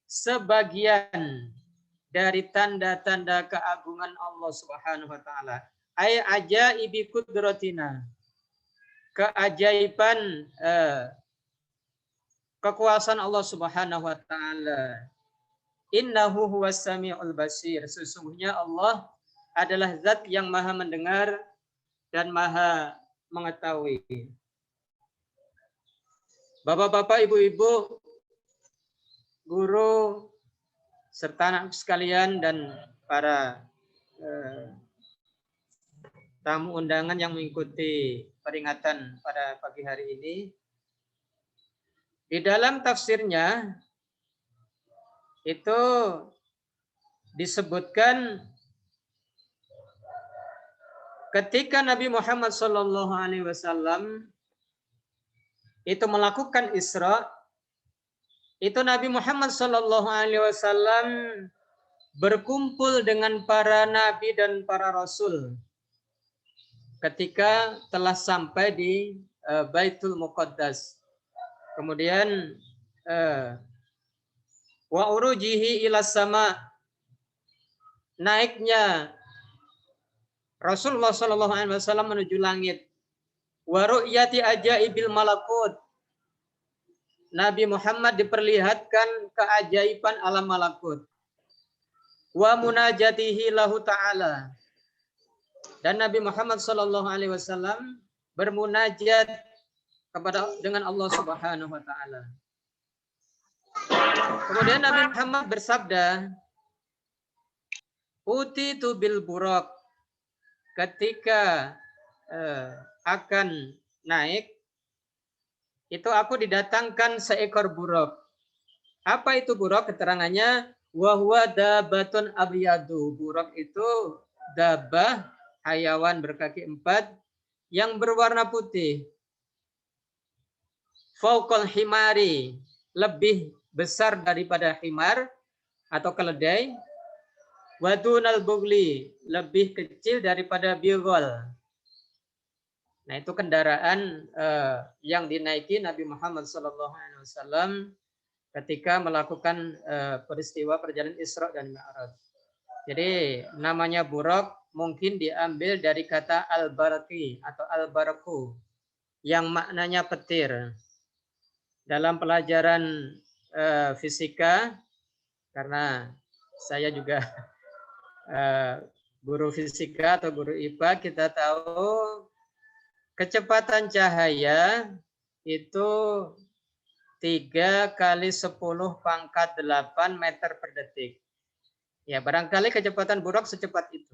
sebagian dari tanda-tanda keagungan Allah Subhanahu wa taala. Ay ajaibi qudratina, keajaiban kekuasaan Allah Subhanahu wa taala. Innahu huwas samiul basir, sesungguhnya Allah adalah zat yang maha mendengar dan maha mengetahui. Bapak-bapak, ibu-ibu, guru serta anak sekalian dan para tamu undangan yang mengikuti peringatan pada pagi hari ini. Di dalam tafsirnya itu disebutkan ketika Nabi Muhammad SAW itu melakukan Isra, itu Nabi Muhammad SAW berkumpul dengan para nabi dan para rasul ketika telah sampai di Baitul Muqaddas. Kemudian wa urujihi ila sama, naiknya Rasulullah SAW menuju langit. Wa ru'yati ajaibil malakut, Nabi Muhammad diperlihatkan keajaiban alam malakut. Wa munajatihi lahu ta'ala, dan Nabi Muhammad SAW bermunajat dengan Allah Subhanahu wa taala. Kemudian Nabi Muhammad bersabda, utitu bil buraq, ketika akan naik itu aku didatangkan seekor buraq. Apa itu buraq? Keterangannya wa huwa dabatun abyadu. Buraq itu dabah, hayawan berkaki 4 yang berwarna putih. Fauqal himari, lebih besar daripada himar atau keledai. Wadunal bugli, lebih kecil daripada bigol. Nah, itu kendaraan yang dinaiki Nabi Muhammad SAW ketika melakukan peristiwa perjalanan Isra dan Mi'raj. Jadi namanya buraq mungkin diambil dari kata al-barqi atau al-barqu yang maknanya petir. Dalam pelajaran fisika, karena saya juga guru fisika atau guru IPA, kita tahu kecepatan cahaya itu 3 kali 10 pangkat 8 meter per detik. Ya, barangkali kecepatan buraq secepat itu.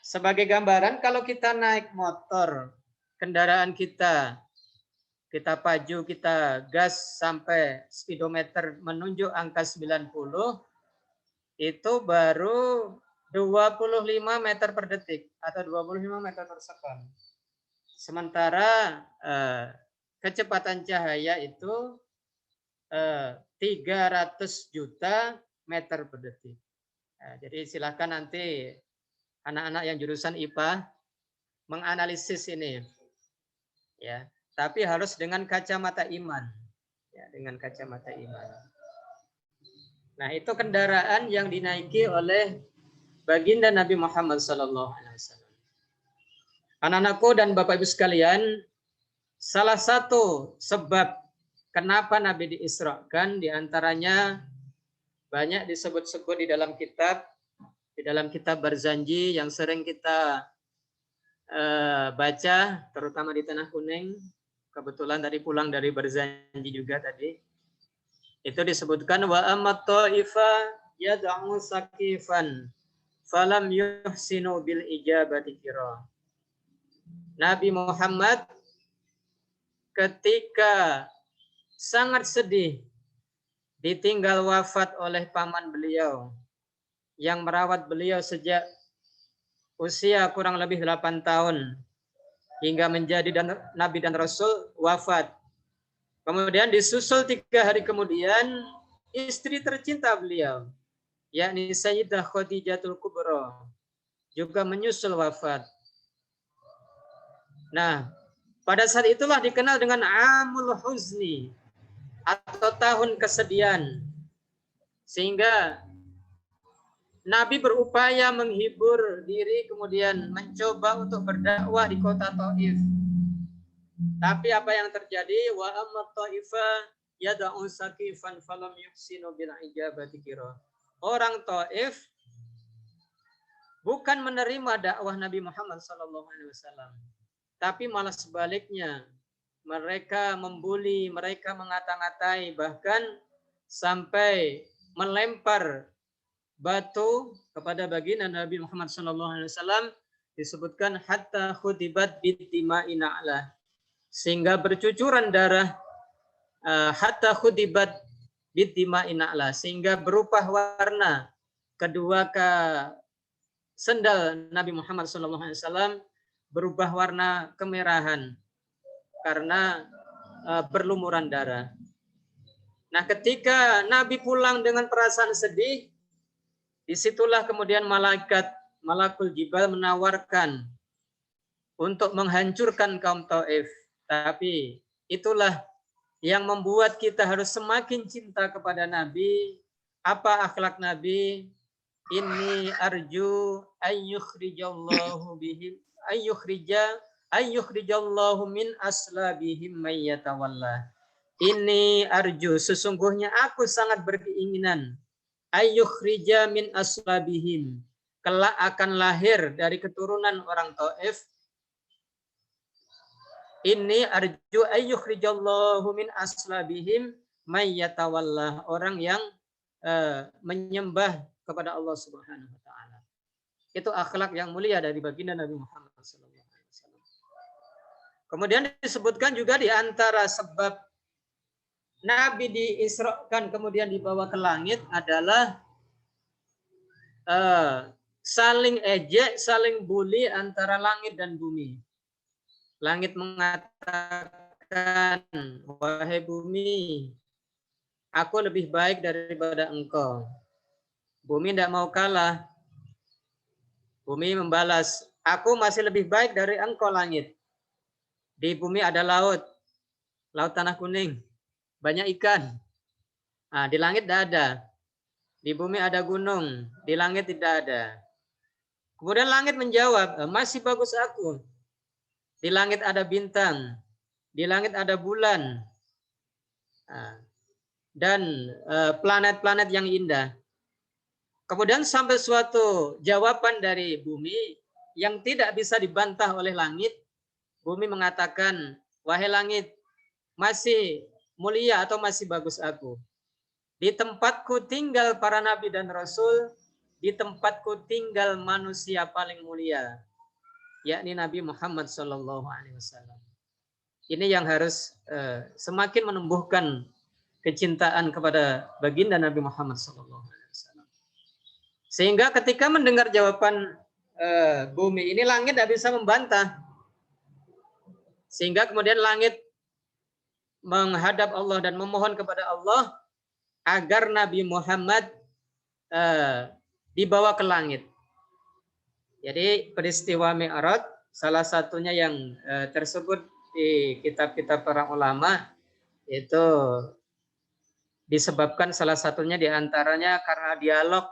Sebagai gambaran, kalau kita naik motor, kendaraan kita pacu, kita gas sampai speedometer menunjuk angka 90, itu baru 25 meter per detik atau 25 meter per sekon. Sementara kecepatan cahaya itu 300 juta meter per detik. Nah, jadi silakan nanti anak-anak yang jurusan IPA menganalisis ini. Ya, tapi harus dengan kacamata iman. Ya, dengan kacamata iman. Nah, itu kendaraan yang dinaiki oleh baginda Nabi Muhammad SAW. Anak-anakku dan Bapak Ibu sekalian, salah satu sebab kenapa Nabi diisrakan diantaranya banyak disebut-sebut di dalam kitab Barzanji yang sering kita baca, terutama di Tanah Kuning. Kebetulan tadi pulang dari Barzanji juga tadi. Itu disebutkan wa ammat ta'ifa yad'u sakifan falam yuhsinu bil ijabati kira. Nabi Muhammad ketika sangat sedih ditinggal wafat oleh paman beliau yang merawat beliau sejak usia kurang lebih 8 tahun hingga menjadi Nabi dan Rasul, wafat. Kemudian disusul 3 hari kemudian istri tercinta beliau, yakni Sayyidah Khadijatul Kubra, juga menyusul wafat. Nah, pada saat itulah dikenal dengan Amul Huzni atau tahun kesedihan. Sehingga Nabi berupaya menghibur diri, kemudian mencoba untuk berdakwah di kota Taif. Tapi apa yang terjadi? Wa amma Taifa yad'u sakifan falam yuhsinu bil ijabati kira. Orang Taif bukan menerima dakwah Nabi Muhammad SAW, tapi malah sebaliknya. Mereka membuli, mereka mengata-ngatai, bahkan sampai melempar batu kepada baginda Nabi Muhammad SAW, disebutkan hatta khudibat bidima'i na'lah, sehingga bercucuran darah, hatta khudibat bidima'i na'lah, sehingga berubah warna kedua sendal Nabi Muhammad SAW, berubah warna kemerahan karena berlumuran darah. Nah, ketika Nabi pulang dengan perasaan sedih, disitulah kemudian Malakul Jibal menawarkan untuk menghancurkan kaum Taif. Tapi itulah yang membuat kita harus semakin cinta kepada Nabi. Apa akhlak Nabi? Inni arju ayyukhrijallahu bihim ayyukhrijallahu min aslabihim mayyatawallah. Ini arju, sesungguhnya aku sangat berkeinginan ayyukhrija min aslabihim, kelak akan lahir dari keturunan orang Taif. Ini arju ayyukhrijallahu min aslabihim mayyatawallah, orang yang menyembah kepada Allah Subhanahu wa taala. Itu akhlak yang mulia dari baginda Nabi Muhammad SAW. Kemudian disebutkan juga di antara sebab Nabi diisrakan kemudian dibawa ke langit adalah saling ejek, saling bully antara langit dan bumi. Langit mengatakan, wahai bumi, aku lebih baik daripada engkau. Bumi tidak mau kalah. Bumi membalas, aku masih lebih baik dari engkau langit. Di bumi ada laut Tanah Kuning, banyak ikan. Nah, di langit tidak ada. Di bumi ada gunung, di langit tidak ada. Kemudian langit menjawab, masih bagus aku. Di langit ada bintang, di langit ada bulan, dan planet-planet yang indah. Kemudian sampai suatu jawaban dari bumi yang tidak bisa dibantah oleh langit. Bumi mengatakan, wahai langit, masih mulia atau masih bagus aku. Di tempatku tinggal para nabi dan rasul, di tempatku tinggal manusia paling mulia, yakni Nabi Muhammad SAW. Ini yang harus semakin menumbuhkan kecintaan kepada baginda Nabi Muhammad SAW. Sehingga ketika mendengar jawaban bumi ini, langit tidak bisa membantah. Sehingga kemudian langit menghadap Allah dan memohon kepada Allah agar Nabi Muhammad dibawa ke langit. Jadi peristiwa Mi'raj salah satunya yang tersebut di kitab-kitab para ulama itu disebabkan salah satunya diantaranya karena dialog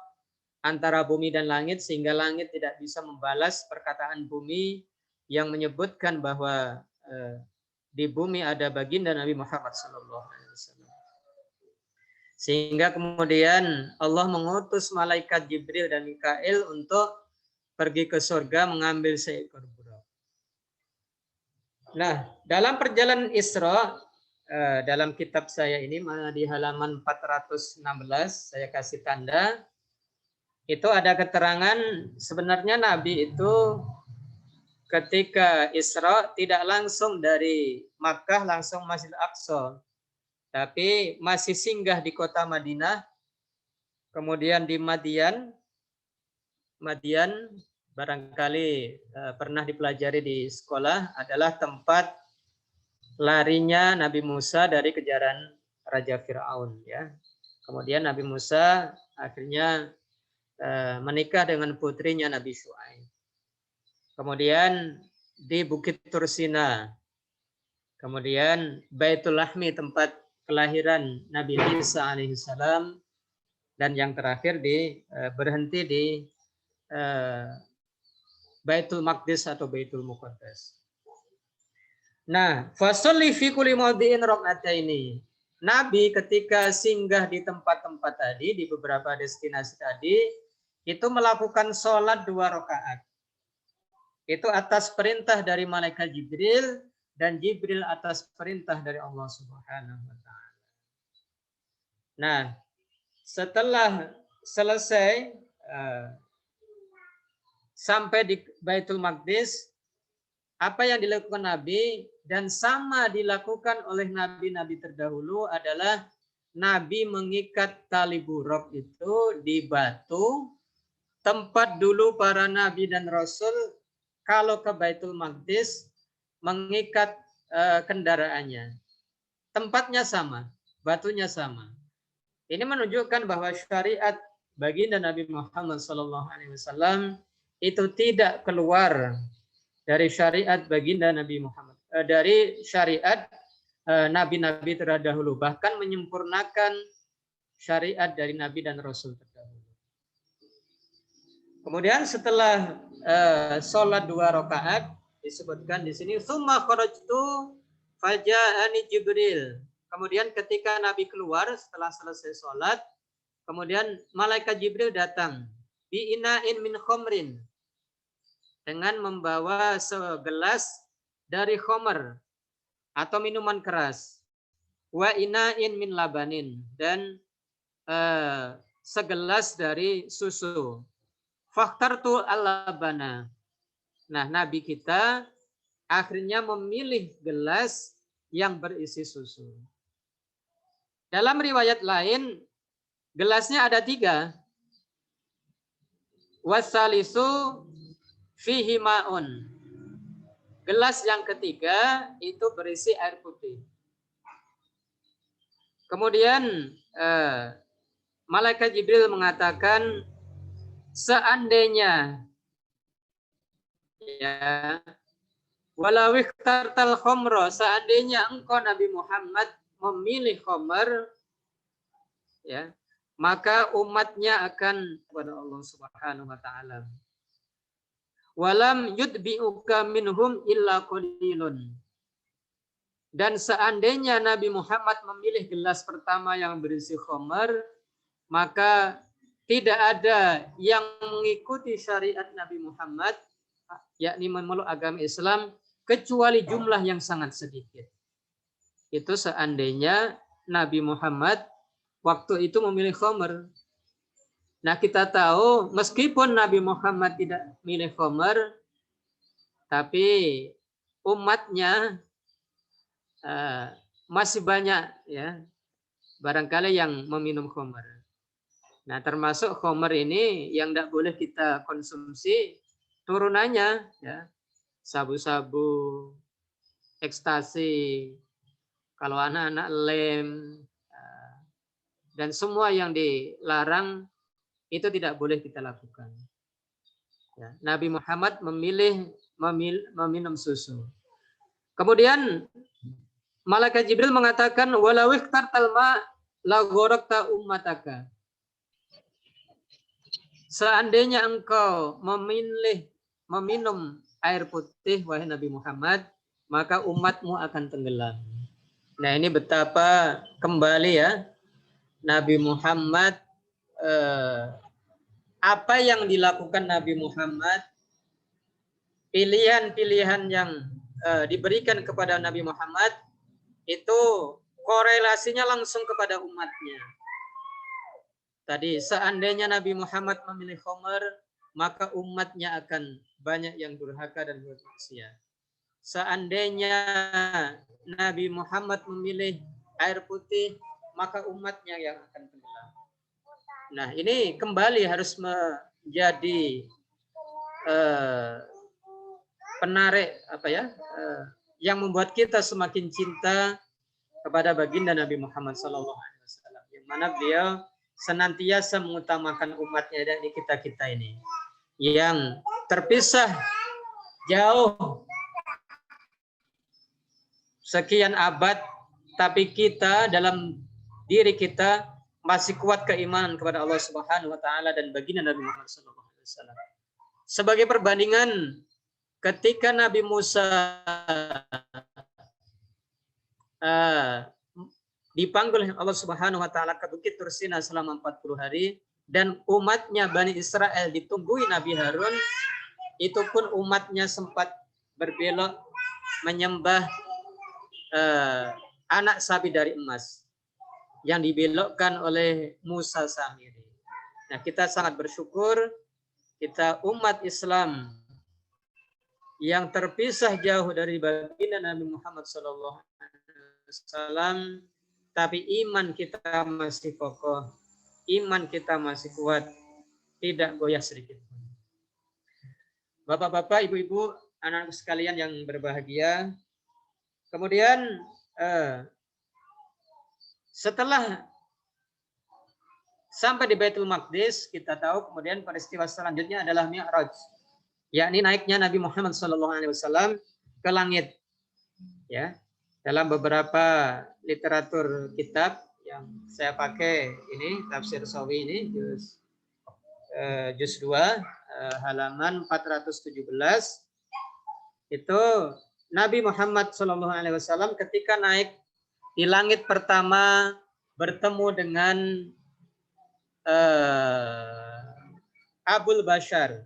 antara bumi dan langit sehingga langit tidak bisa membalas perkataan bumi yang menyebutkan bahwa di bumi ada baginda Nabi Muhammad SAW. Sehingga kemudian Allah mengutus malaikat Jibril dan Mikail untuk pergi ke surga mengambil seekor buruk. Nah, dalam perjalanan Isra, dalam kitab saya ini di halaman 416 saya kasih tanda, itu ada keterangan sebenarnya Nabi itu ketika Isra tidak langsung dari Makkah langsung Masjidil Aqsa, tapi masih singgah di kota Madinah, kemudian di Madian barangkali pernah dipelajari di sekolah adalah tempat larinya Nabi Musa dari kejaran Raja Fir'aun, ya. Kemudian Nabi Musa akhirnya menikah dengan putrinya Nabi Syuaib. Kemudian di Bukit Tursina. Kemudian Baitul Lahmi tempat kelahiran Nabi Isa alaihissalam, dan yang terakhir berhenti di Baitul Maqdis atau Baitul Muqaddas. Nah, fasolli fi kulli mawdi'in raka'ataini. Nabi ketika singgah di tempat-tempat tadi, di beberapa destinasi tadi, itu melakukan sholat 2 rakaat. Itu atas perintah dari malaikat Jibril dan Jibril atas perintah dari Allah Subhanahu wa taala. Nah, setelah selesai sampai di Baitul Maqdis, apa yang dilakukan Nabi dan sama dilakukan oleh nabi-nabi terdahulu adalah Nabi mengikat tali buruk itu di batu tempat dulu para nabi dan rasul kalau ke Baitul Maqdis mengikat kendaraannya. Tempatnya sama, batunya sama. Ini menunjukkan bahwa syariat baginda Nabi Muhammad SAW itu tidak keluar dari syariat baginda Nabi Muhammad, dari syariat nabi-nabi terdahulu, bahkan menyempurnakan syariat dari nabi dan rasul terdahulu. Kemudian setelah sholat 2 rakaat disebutkan di sini, summa kharajtu faja'ani Jibril. Kemudian ketika Nabi keluar setelah selesai sholat, kemudian malaikat Jibril datang bi ina'in min khomrin, dengan membawa segelas dari khomer atau minuman keras, wa ina'in min labanin, dan segelas dari susu. Fakhtartu al-labana. Nah, Nabi kita akhirnya memilih gelas yang berisi susu. Dalam riwayat lain, gelasnya ada 3. Wasalisu fihi ma'un. Gelas yang ketiga itu berisi air putih. Kemudian malaikat Jibril mengatakan, seandainya ya walau ikhtartal khomro, seandainya engkau Nabi Muhammad memilih khomer, ya, maka umatnya akan kepada Allah Subhanahu wa taala. Walam yudbi'uka minhum illa qalilun. Dan seandainya Nabi Muhammad memilih gelas pertama yang berisi khomer, maka tidak ada yang mengikuti syariat Nabi Muhammad, yakni memeluk agama Islam, kecuali jumlah yang sangat sedikit. Itu seandainya Nabi Muhammad waktu itu memilih khomer. Nah, kita tahu meskipun Nabi Muhammad tidak milih khomer, tapi umatnya masih banyak, ya, barangkali yang meminum khomer. Nah, termasuk khomer ini yang tidak boleh kita konsumsi turunannya, ya, sabu-sabu, ekstasi, kalau anak-anak lem, dan semua yang dilarang itu tidak boleh kita lakukan. Ya, Nabi Muhammad memilih meminum susu. Kemudian Malaikat Jibril mengatakan walau ikhtartal ma la gharakta ummataka. Seandainya engkau meminum air putih wahai Nabi Muhammad, maka umatmu akan tenggelam. Nah, ini betapa kembali ya Nabi Muhammad, apa yang dilakukan Nabi Muhammad, pilihan-pilihan yang diberikan kepada Nabi Muhammad itu korelasinya langsung kepada umatnya. Tadi seandainya Nabi Muhammad memilih khamar, maka umatnya akan banyak yang durhaka dan bermaksiat. Seandainya Nabi Muhammad memilih air putih, maka umatnya yang akan tenggelam. Nah, ini kembali harus menjadi penarik yang membuat kita semakin cinta kepada baginda Nabi Muhammad SAW, yang mana beliau senantiasa mengutamakan umatnya, dan kita ini yang terpisah jauh sekian abad, tapi kita dalam diri kita masih kuat keimanan kepada Allah Subhanahu wa taala dan baginda Nabi Muhammad SAW. Sebagai perbandingan, ketika Nabi Musa dipanggil Allah Subhanahu wa taala ke Bukit Tursina selama 40 hari dan umatnya Bani Israel ditunggui Nabi Harun, itu pun umatnya sempat berbelok menyembah anak sapi dari emas yang dibelokkan oleh Musa Samiri. Nah, kita sangat bersyukur kita umat Islam yang terpisah jauh dari baginda Nabi Muhammad SAW, tapi iman kita masih kokoh, iman kita masih kuat, tidak goyah sedikit. Bapak-bapak, ibu-ibu, anak-anak sekalian yang berbahagia, kemudian setelah sampai di Baitul Maqdis, kita tahu kemudian peristiwa selanjutnya adalah Mi'raj, yakni naiknya Nabi Muhammad SAW ke langit. Ya, dalam beberapa literatur kitab yang saya pakai ini tafsir Sawi ini juz 2 halaman 417, itu Nabi Muhammad SAW ketika naik di langit pertama bertemu dengan Abul Bashar,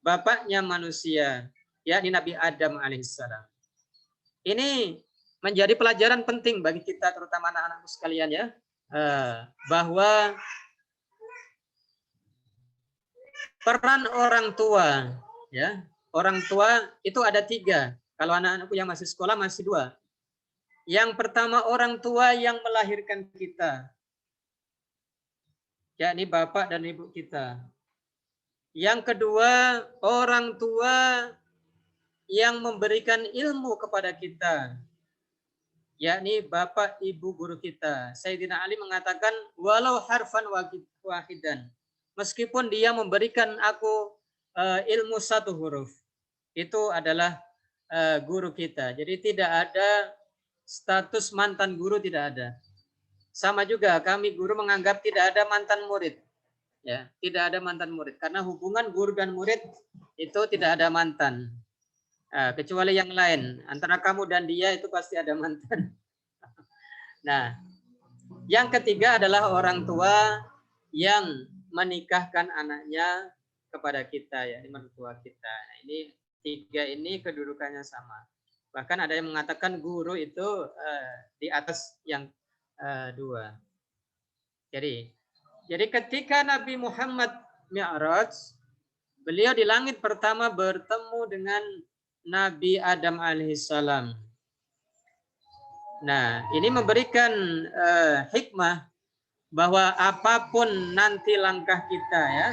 bapaknya manusia, yakni Nabi Adam alaihissalam. Ini menjadi pelajaran penting bagi kita, terutama anak-anakku sekalian ya, bahwa peran orang tua, ya, orang tua itu ada 3. Kalau anak-anakku yang masih sekolah masih 2. Yang pertama orang tua yang melahirkan kita, yakni bapak dan ibu kita. Yang kedua orang tua yang memberikan ilmu kepada kita, yakni bapak ibu guru kita. Sayyidina Ali mengatakan walau harfan wahidan, meskipun dia memberikan aku ilmu 1 huruf, itu adalah guru kita. Jadi tidak ada status mantan guru, tidak ada. Sama juga kami guru menganggap tidak ada mantan murid. Ya, tidak ada mantan murid karena hubungan guru dan murid itu tidak ada mantan. Kecuali yang lain, antara kamu dan dia itu pasti ada mantan. Nah, yang ketiga adalah orang tua yang menikahkan anaknya kepada kita, ya, mertua kita. Nah, ini 3 ini kedudukannya sama. Bahkan ada yang mengatakan guru itu di atas yang 2. Jadi ketika Nabi Muhammad Mi'raj, beliau di langit pertama bertemu dengan Nabi Adam alaihissalam. Nah, ini memberikan hikmah bahwa apapun nanti langkah kita ya,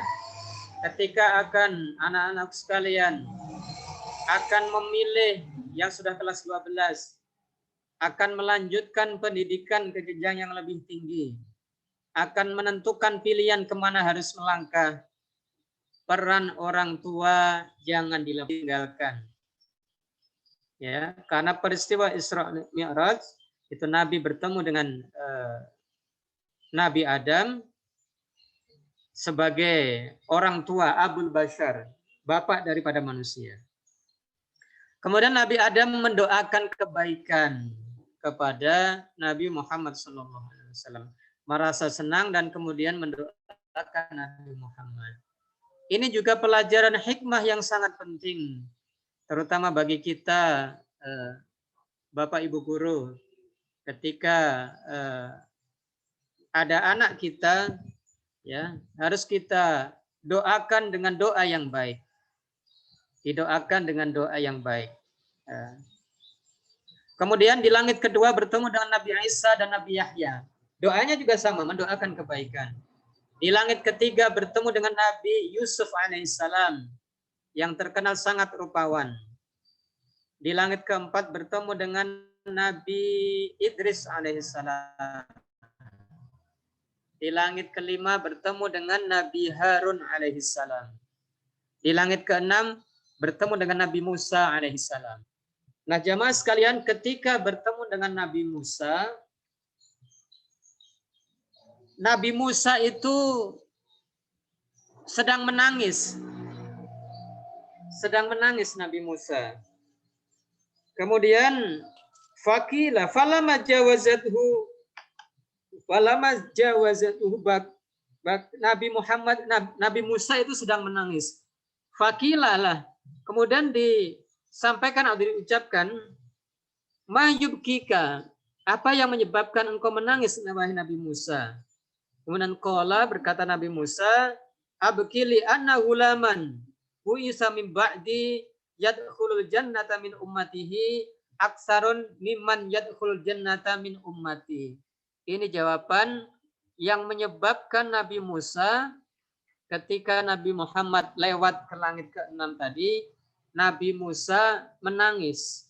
ketika akan anak-anak sekalian akan memilih yang sudah kelas 12 akan melanjutkan pendidikan ke jenjang yang lebih tinggi, akan menentukan pilihan kemana harus melangkah, peran orang tua jangan ditinggalkan. Ya, karena peristiwa Isra Mi'raj itu Nabi bertemu dengan Nabi Adam sebagai orang tua, Abul Bashar, bapak daripada manusia. Kemudian Nabi Adam mendoakan kebaikan kepada Nabi Muhammad SAW, merasa senang dan kemudian mendoakan Nabi Muhammad. Ini juga pelajaran hikmah yang sangat penting, terutama bagi kita Bapak Ibu guru, ketika ada anak kita, ya harus kita doakan dengan doa yang baik. Didoakan dengan doa yang baik. Kemudian di langit kedua bertemu dengan Nabi Isa dan Nabi Yahya. Doanya juga sama, mendoakan kebaikan. Di langit ketiga bertemu dengan Nabi Yusuf alaihissalam yang terkenal sangat rupawan. Di langit keempat bertemu dengan Nabi Idris alaihissalam. Di langit kelima bertemu dengan Nabi Harun alaihissalam. Di langit keenam bertemu dengan Nabi Musa alaihissalam. Nah, jamaah sekalian, ketika bertemu dengan Nabi Musa itu sedang menangis. Sedang menangis Nabi Musa. Kemudian faqila falama jawazathu Nabi Musa itu sedang menangis. Fakilalah. Kemudian disampaikan atau diucapkan, mahyubkika, apa yang menyebabkan engkau menangis wahai Nabi Musa? Kemudian qala, berkata Nabi Musa, abkili anna hulaman bu'isa min ba'di yadkhulul jannata min ummatihi aksarun mimman yadkhulul jannata min ummati. Ini jawaban yang menyebabkan Nabi Musa ketika Nabi Muhammad lewat ke langit ke-6 tadi, Nabi Musa menangis.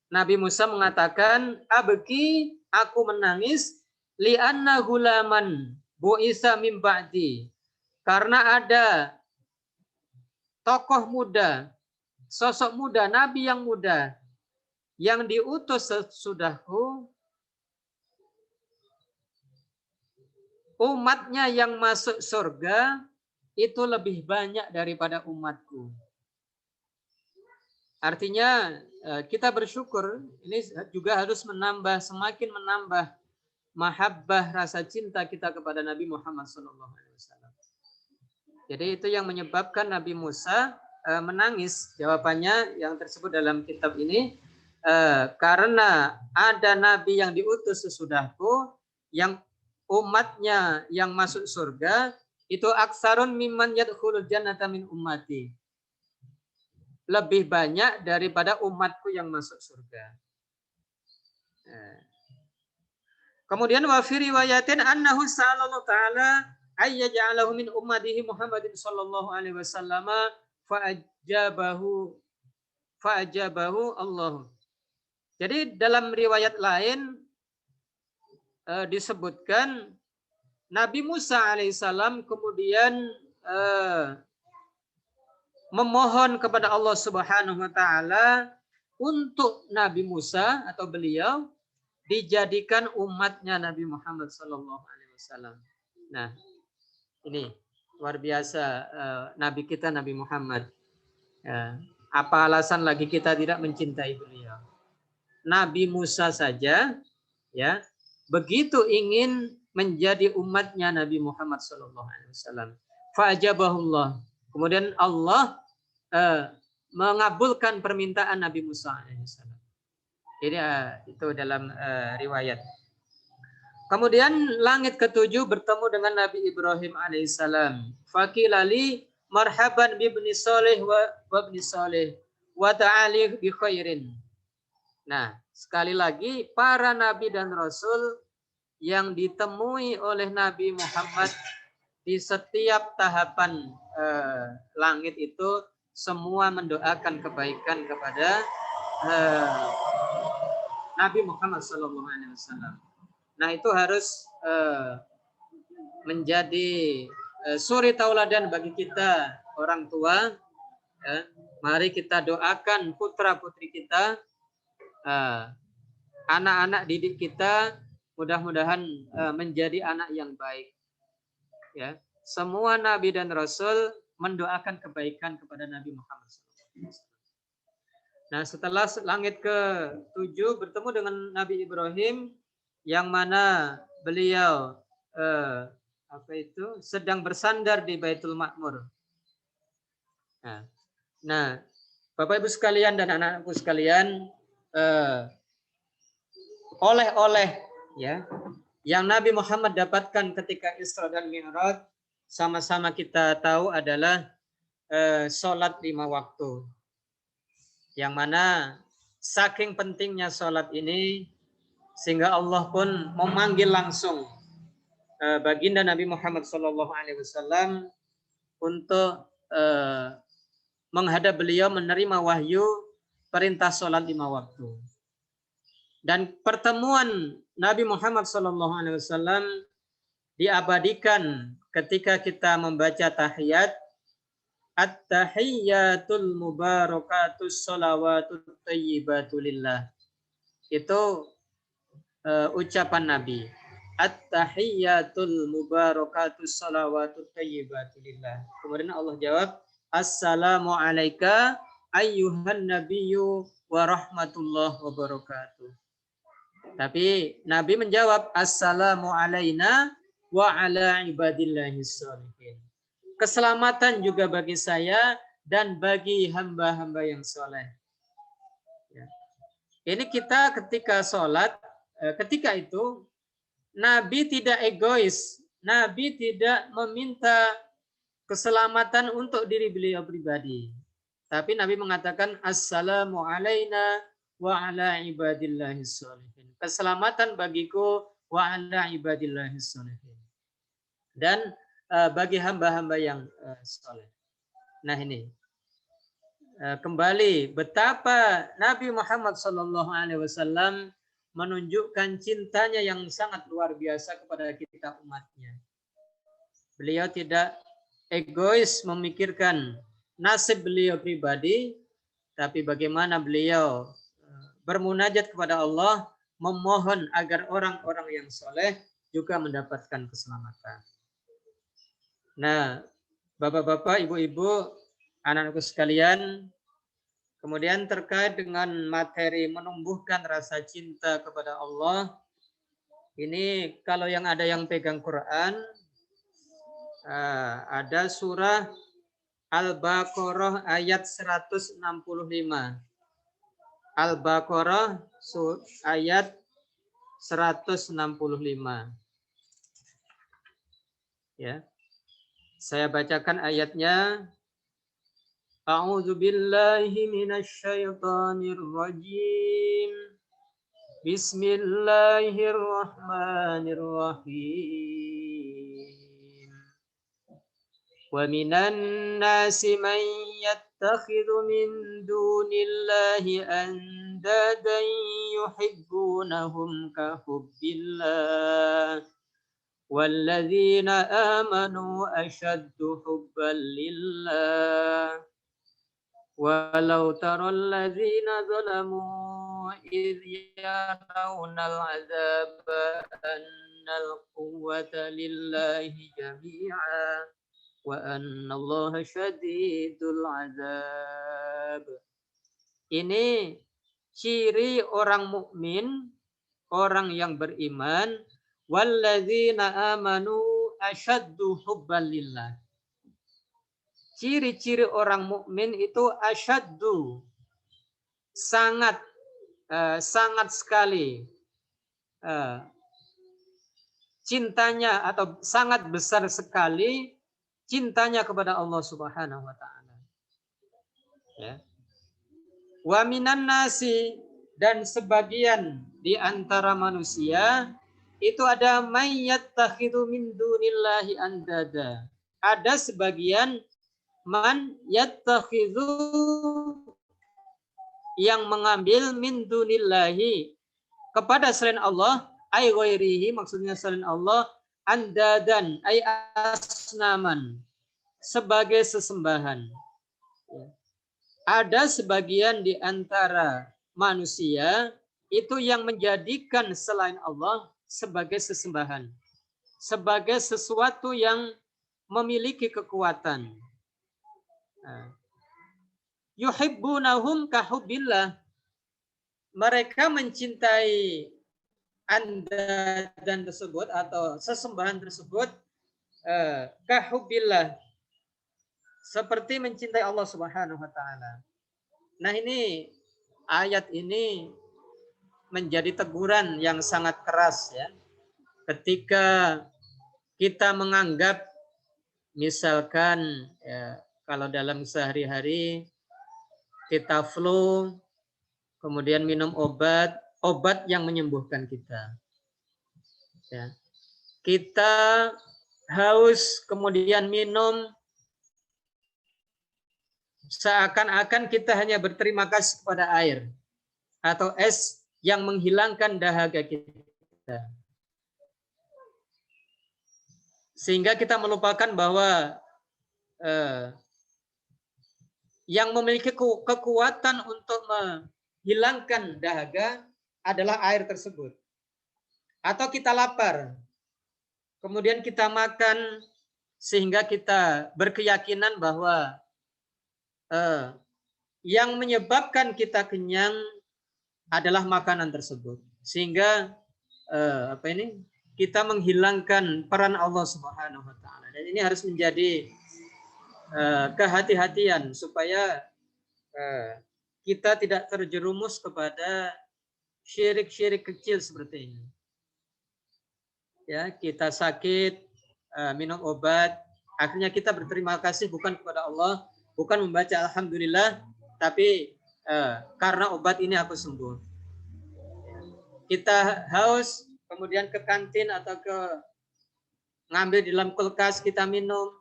Nabi Musa mengatakan, abki, aku menangis, li'anna hulaman bu'isa min ba'di. Karena ada tokoh muda, sosok muda, Nabi yang muda, yang diutus sesudahku, umatnya yang masuk surga itu lebih banyak daripada umatku. Artinya kita bersyukur, ini juga harus semakin menambah mahabbah, rasa cinta kita kepada Nabi Muhammad SAW. Jadi itu yang menyebabkan Nabi Musa menangis. Jawabannya yang tersebut dalam kitab ini, karena ada Nabi yang diutus sesudahku, yang umatnya yang masuk surga itu aksarun mimman yadkhulul jannata min ummati. Lebih banyak daripada umatku yang masuk surga. Kemudian wa fi riwayatin annahu sallallahu taala ayyaj'alahu min ummatihi Muhammadin sallallahu alaihi wasallam fa'ajabahu Allah. Jadi dalam riwayat lain disebutkan Nabi Musa alaihissalam kemudian memohon kepada Allah Subhanahu wa taala untuk Nabi Musa atau beliau dijadikan umatnya Nabi Muhammad sallallahu alaihi wasallam. Nah, ini luar biasa Nabi kita Nabi Muhammad. Apa alasan lagi kita tidak mencintai beliau? Nabi Musa saja ya begitu ingin menjadi umatnya Nabi Muhammad SAW. Fa'ajabahullah. Kemudian Allah mengabulkan permintaan Nabi Musa AS. Jadi itu dalam riwayat. Kemudian langit ketujuh bertemu dengan Nabi Ibrahim alaihissalam. Fakilali marhaban bibni soleh wa bni soleh wa ta'ali bi khairin. Nah, sekali lagi para nabi dan rasul yang ditemui oleh Nabi Muhammad di setiap tahapan langit itu semua mendoakan kebaikan kepada Nabi Muhammad SAW. Nah, itu harus menjadi suri tauladan bagi kita orang tua. Ya. Mari kita doakan putra putri kita, anak-anak didik kita, mudah-mudahan menjadi anak yang baik. Ya, semua nabi dan rasul mendoakan kebaikan kepada Nabi Muhammad SAW. Nah, setelah langit ke-7 bertemu dengan Nabi Ibrahim, yang mana beliau sedang bersandar di Baitul Ma'mur. Nah, Bapak Ibu sekalian dan anak-anakku sekalian, oleh-oleh ya yang Nabi Muhammad dapatkan ketika Isra dan Mi'raj, sama-sama kita tahu adalah sholat 5 waktu. Yang mana saking pentingnya sholat ini, sehingga Allah pun memanggil langsung baginda Nabi Muhammad SAW untuk menghadap beliau menerima wahyu perintah sholat 5 waktu. Dan pertemuan Nabi Muhammad SAW diabadikan ketika kita membaca tahiyat, at-tahiyyatul mubarakatus sholawatut thayyibatu lillah. Itu ucapan Nabi. At-tahiyyatul mubarakatus sholawatut thayyibatu lillah. Kemudian Allah jawab, assalamu alayka ayyuhan nabiyyu wa rahmatullahi wa barakatuh. Tapi Nabi menjawab, assalamu alayna wa ala ibadillahis sholihin. Keselamatan juga bagi saya dan bagi hamba-hamba yang soleh. Ya. Ini kita ketika sholat, ketika itu Nabi tidak egois. Nabi tidak meminta keselamatan untuk diri beliau pribadi. Tapi Nabi mengatakan, assalamu alayna wa ala ibadillahis sholihin. Keselamatan bagiku wa ala ibadillahis sholihin. Dan bagi hamba-hamba yang soleh. Nah ini kembali betapa Nabi Muhammad SAW menunjukkan cintanya yang sangat luar biasa kepada kita umatnya. Beliau tidak egois memikirkan nasib beliau pribadi, tapi bagaimana beliau bermunajat kepada Allah, memohon agar orang-orang yang soleh juga mendapatkan keselamatan. Nah, Bapak-bapak, Ibu-ibu, anak-anakku sekalian, kemudian terkait dengan materi menumbuhkan rasa cinta kepada Allah, ini kalau yang ada yang pegang Quran, ada surah Al-Baqarah ayat 165. Al-Baqarah ayat 165. Ya. Saya bacakan ayatnya. A'udzu billahi minasy syaithanir rajim. Bismillahirrahmanirrahim. Wa minan nasi man yattakhidhu min dunillahi andadan yuhibbunahum ka hubbillah. وَالَّذِينَ آمَنُوا أَشَدُّ حُبًّا لِلَّهِ وَلَوْ تَرَى الَّذِينَ ظَلَمُوا إِذْ يَرَوْنَ الْعَذَابَ أَنَّ الْقُوَّةَ لِلَّهِ جَمِيعًا وَأَنَّ اللَّهَ شَدِيدُ الْعَذَابِ. Ini ciri orang mukmin, orang yang beriman. Walladzina amanu asyaddu hubban lillah. Ciri-ciri orang mukmin itu asyaddu, sangat sekali cintanya atau sangat besar sekali cintanya kepada Allah Subhanahu wa taala. Ya. Wa minan nasi, dan sebagian di antara manusia itu ada may yattakhidhu min dunillahi andada. Ada sebagian man yattakhidhu yang mengambil min dunillahi, kepada selain Allah, ay ghairihi, maksudnya selain Allah, andadan ay asnaman, sebagai sesembahan. Ada sebagian di antara manusia itu yang menjadikan selain Allah sebagai sesembahan, sebagai sesuatu yang memiliki kekuatan. Yuhibbunahum kahubbillah, mereka mencintai andadan tersebut atau sesembahan tersebut kahubbillah, seperti mencintai Allah Subhanahu wa taala. Nah, ini ayat ini menjadi teguran yang sangat keras ya. Ketika kita menganggap misalkan ya, kalau dalam sehari-hari kita flu, kemudian minum obat yang menyembuhkan kita. Ya. Kita haus, kemudian minum, seakan-akan kita hanya berterima kasih kepada air atau es yang menghilangkan dahaga kita. Sehingga kita melupakan bahwa yang memiliki kekuatan untuk menghilangkan dahaga adalah air tersebut. Atau kita lapar, kemudian kita makan sehingga kita berkeyakinan bahwa yang menyebabkan kita kenyang adalah makanan tersebut. Sehingga kita menghilangkan peran Allah Subhanahu wa taala. Dan ini harus menjadi kehati-hatian supaya kita tidak terjerumus kepada syirik-syirik kecil seperti ini. Ya, kita sakit, minum obat, akhirnya kita berterima kasih bukan kepada Allah, bukan membaca alhamdulillah, tapi karena obat ini aku sembuh. Kita haus, kemudian ke kantin atau ke ngambil di dalam kulkas, kita minum.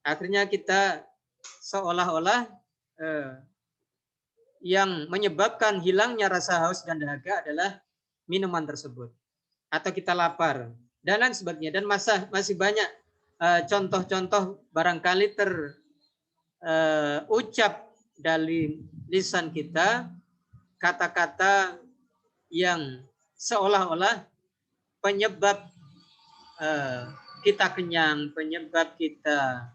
Akhirnya kita seolah-olah yang menyebabkan hilangnya rasa haus dan dahaga adalah minuman tersebut. Atau kita lapar, dan lain sebagainya. Dan masih banyak contoh-contoh barangkali terucap dari lisan kita, kata-kata yang seolah-olah penyebab kita kenyang, penyebab kita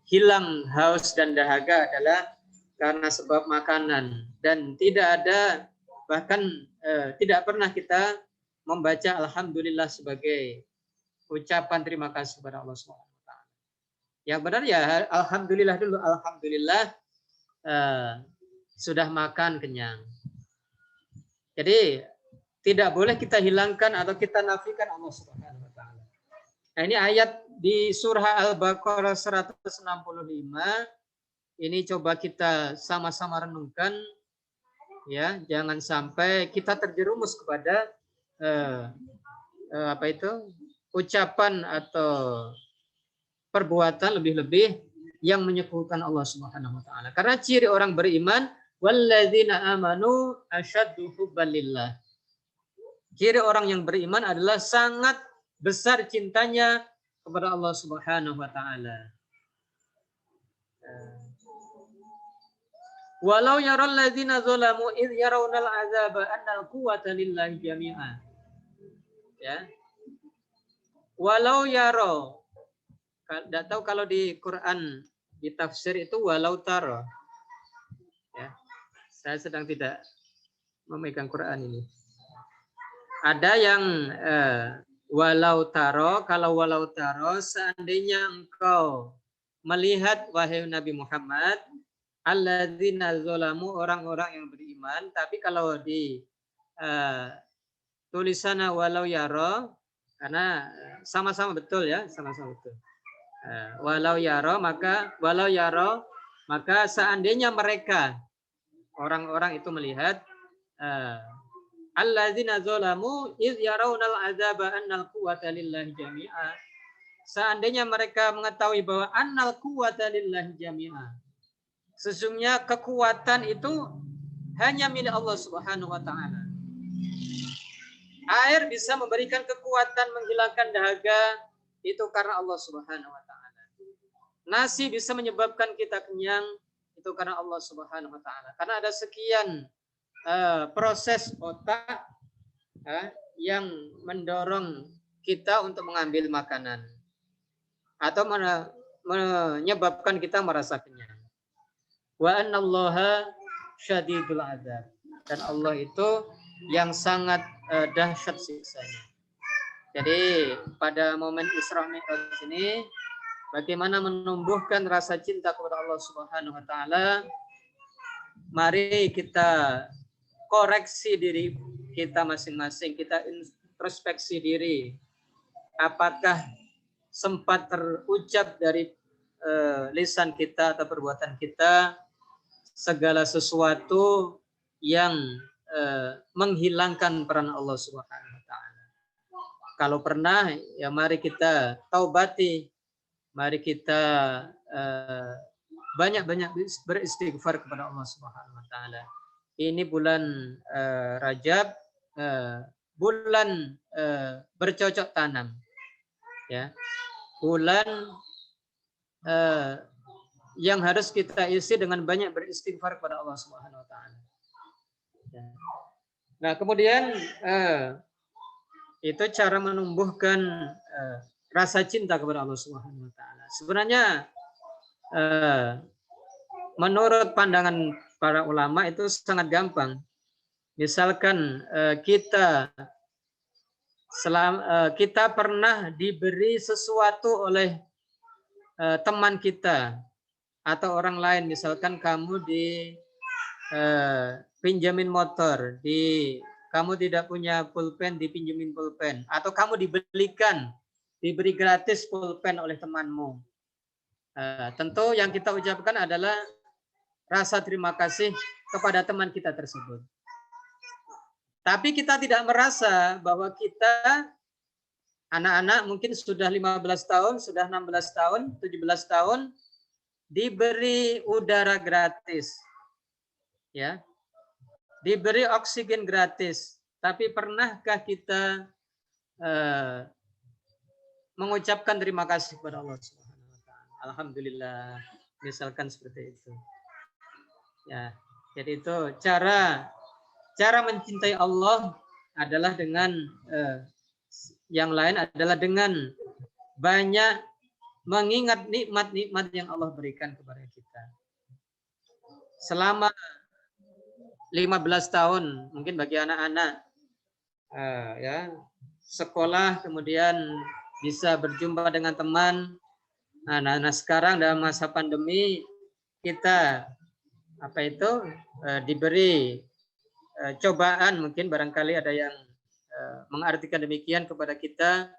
hilang haus dan dahaga adalah karena sebab makanan. Dan tidak ada, bahkan tidak pernah kita membaca alhamdulillah sebagai ucapan terima kasih kepada Allah SWT. Yang benar ya alhamdulillah dulu, alhamdulillah sudah makan kenyang. Jadi tidak boleh kita hilangkan atau kita nafikan Allah Subhanahu wa taala. Nah, ini ayat di surah Al-Baqarah 165. Ini coba kita sama-sama renungkan ya, jangan sampai kita terjerumus kepada ucapan atau perbuatan lebih-lebih yang menyekutukan Allah Subhanahu wa taala. Karena ciri orang beriman, walladzina amanu asyaddu hubban lillah. Ciri orang yang beriman adalah sangat besar cintanya kepada Allah Subhanahu wa taala. Walau yaral ladzina zalamu id yarawnal azaba annal quwwata lillahi jami'a. Ya. Walau yaro. Tidak tahu kalau di Quran di tafsir itu walau taro. Ya. Saya sedang tidak memegang Quran ini. Ada yang walau taro, kalau walau taro seandainya engkau melihat wahai Nabi Muhammad alladzina zalamu, orang-orang yang beriman, tapi kalau di tulisannya walau yaro, karena sama-sama betul ya, sama-sama betul. Walau yaro maka seandainya mereka orang-orang itu melihat alladzina zalamu iz yarawnal azaba annal quwwata lillahi jami'a, seandainya mereka mengetahui bahwa annal quwwata lillahi jami'a, sesungguhnya kekuatan itu hanya milik Allah Subhanahu wa taala. Air bisa memberikan kekuatan, menghilangkan dahaga, itu karena Allah Subhanahu wa taala. Nasi bisa menyebabkan kita kenyang, itu karena Allah Subhanahu wa taala. Karena ada sekian proses otak yang mendorong kita untuk mengambil makanan atau menyebabkan kita merasa kenyang. Wa annallaha syadidul adzab. Dan Allah itu yang sangat dahsyat siksanya. Jadi pada momen Isra Mi'raj ini, bagaimana menumbuhkan rasa cinta kepada Allah Subhanahu wa taala? Mari kita koreksi diri kita masing-masing, kita introspeksi diri. Apakah sempat terucap dari lisan kita atau perbuatan kita segala sesuatu yang menghilangkan peran Allah Subhanahu wa taala. Kalau pernah, ya mari kita taubati, mari kita banyak-banyak beristighfar kepada Allah Subhanahu wa taala. Ini bulan Rajab, bulan bercocok tanam. Ya. Bulan yang harus kita isi dengan banyak beristighfar kepada Allah Subhanahu wa taala. Ya. Nah, kemudian itu cara menumbuhkan rasa cinta kepada Allah Subhanahu wa taala. Sebenarnya menurut pandangan para ulama itu sangat gampang. Misalkan kita pernah diberi sesuatu oleh teman kita atau orang lain, misalkan kamu pinjamin motor, kamu tidak punya pulpen, dipinjemin pulpen, atau kamu diberi gratis pulpen oleh temanmu. Tentu yang kita ucapkan adalah rasa terima kasih kepada teman kita tersebut. Tapi kita tidak merasa bahwa kita anak-anak mungkin sudah 15 tahun, sudah 16 tahun, 17 tahun diberi udara gratis. Ya. Diberi oksigen gratis. Tapi pernahkah kita mengucapkan terima kasih kepada Allah Subhanahu wa taala? Alhamdulillah, misalkan seperti itu. Ya, jadi itu cara mencintai Allah adalah dengan yang lain adalah dengan banyak mengingat nikmat-nikmat yang Allah berikan kepada kita. Selama 15 tahun mungkin bagi anak-anak ya sekolah, kemudian bisa berjumpa dengan teman. Nah, sekarang dalam masa pandemi kita diberi cobaan, mungkin barangkali ada yang mengartikan demikian kepada kita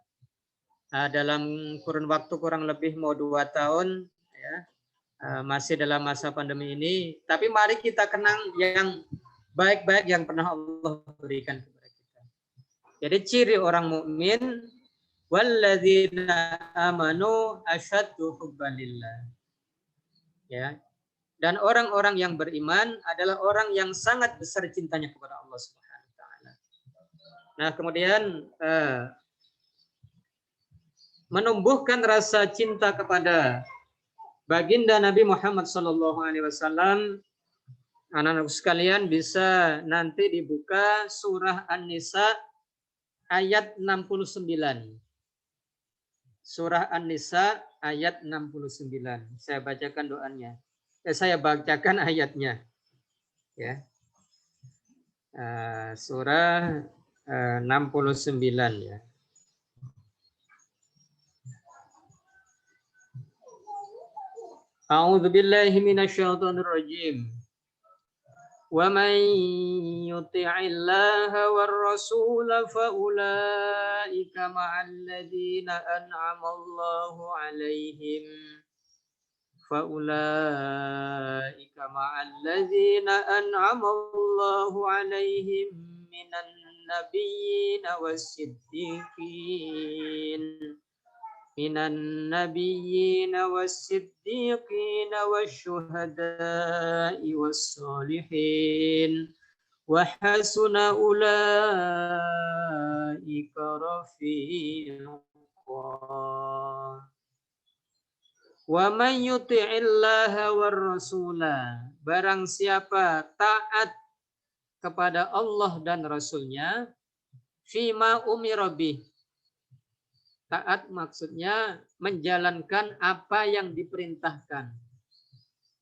dalam kurun waktu kurang lebih mau 2 tahun ya, masih dalam masa pandemi ini, tapi mari kita kenang yang baik-baik yang pernah Allah berikan kepada kita. Jadi ciri orang mukmin, walladzina amanu asyaddu hubban lillah. Ya. Dan orang-orang yang beriman adalah orang yang sangat besar cintanya kepada Allah Subhanahu wa taala. Nah, kemudian menumbuhkan rasa cinta kepada baginda Nabi Muhammad SAW, anak-anak sekalian bisa nanti dibuka surah An-Nisa ayat 69. Surah An-Nisa ayat 69. Saya bacakan doanya. Saya bacakan ayatnya. Ya. Surah 69 ya. A'udzu billahi minasyaitonir rajim. Wa man yuti'illaha war rasul fa ulaika ma'al ladzina an'ama Allahu 'alaihim فَأُولَٰئِكَ مَعَ الَّذِينَ أَنْعَمَ اللَّهُ عَلَيْهِمْ مِنَ النَّبِيِّينَ وَالصِّدِّيقِينَ minan nabiyyin was-siddiqin wasyuhada'i was-solihin wa hasuna ulaika rafiqa. Wa man yuti'illaha war rasula, barang siapa taat kepada Allah dan Rasulnya, fima umira bih. Taat maksudnya menjalankan apa yang diperintahkan.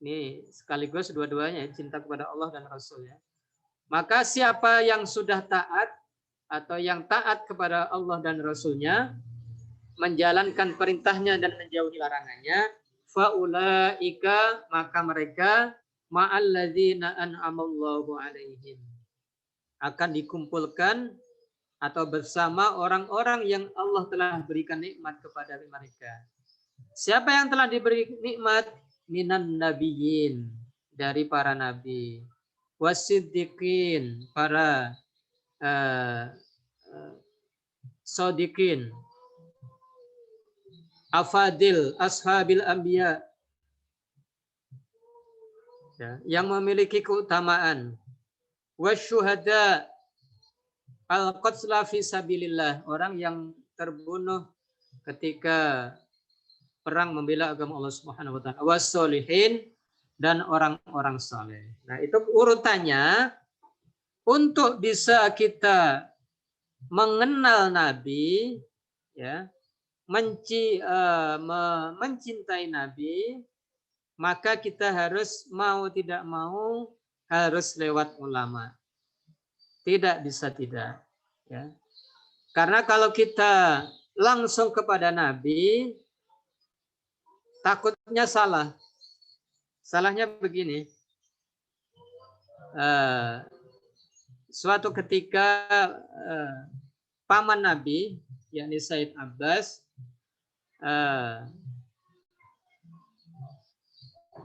Ini sekaligus dua-duanya, cinta kepada Allah dan Rasulnya. Maka siapa yang sudah taat atau yang taat kepada Allah dan Rasulnya, menjalankan perintahnya dan menjauhi larangannya, faulaika, maka mereka ma'alladzina an'amallahu alaihim, akan dikumpulkan atau bersama orang-orang yang Allah telah berikan nikmat kepada mereka. Siapa yang telah diberi nikmat? Minan nabiyyin, dari para nabi, wasiddiqin, para sodiqin, afadil, ashabil anbiya, ya, yang memiliki keutamaan, wasyuhada, al-qatsla fi sabilillah, orang yang terbunuh ketika perang membela agama Allah Subhanahu wa taala, was-solihin, dan orang-orang saleh. Nah, itu urutannya untuk bisa kita mengenal Nabi, ya, mencintai Nabi, maka kita harus mau tidak mau harus lewat ulama. Tidak bisa tidak. Ya. Karena kalau kita langsung kepada Nabi, takutnya salah. Salahnya begini. Suatu ketika paman Nabi, yakni Said Abbas,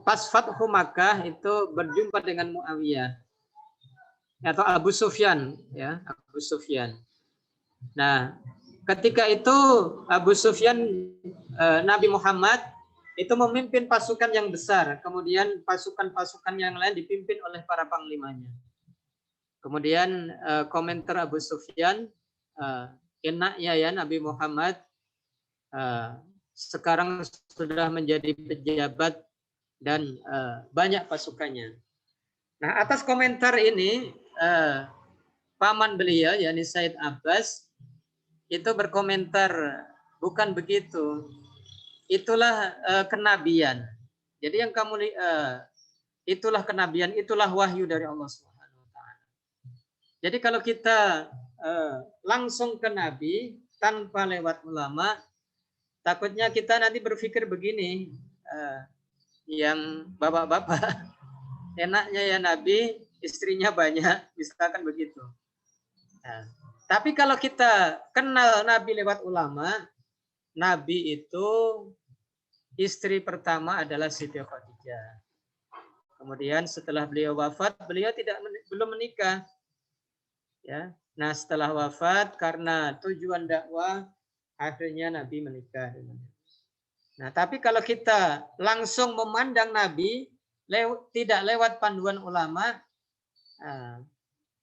pas Fathu Makkah itu berjumpa dengan Muawiyah atau Abu Sufyan, ya, Abu Sufyan. Nah, ketika itu Abu Sufyan, Nabi Muhammad itu memimpin pasukan yang besar, kemudian pasukan-pasukan yang lain dipimpin oleh para panglimanya. Kemudian komentar Abu Sufyan, enaknya ya Nabi Muhammad sekarang sudah menjadi pejabat dan banyak pasukannya. Nah, atas komentar ini paman beliau, yakni Said Abbas, itu berkomentar, bukan begitu. Itulah kenabian. Jadi yang kamu itulah kenabian, itulah wahyu dari Allah Subhanahu wa taala. Jadi kalau kita langsung ke Nabi tanpa lewat ulama, takutnya kita nanti berpikir begini, yang bapak-bapak, enaknya ya Nabi, istrinya banyak, misalkan begitu. Nah, tapi kalau kita kenal Nabi lewat ulama, Nabi itu istri pertama adalah Siti Khadijah. Kemudian setelah beliau wafat, beliau belum menikah. Ya. Nah, setelah wafat karena tujuan dakwah, akhirnya Nabi menikah. Nah, tapi kalau kita langsung memandang Nabi tidak lewat panduan ulama,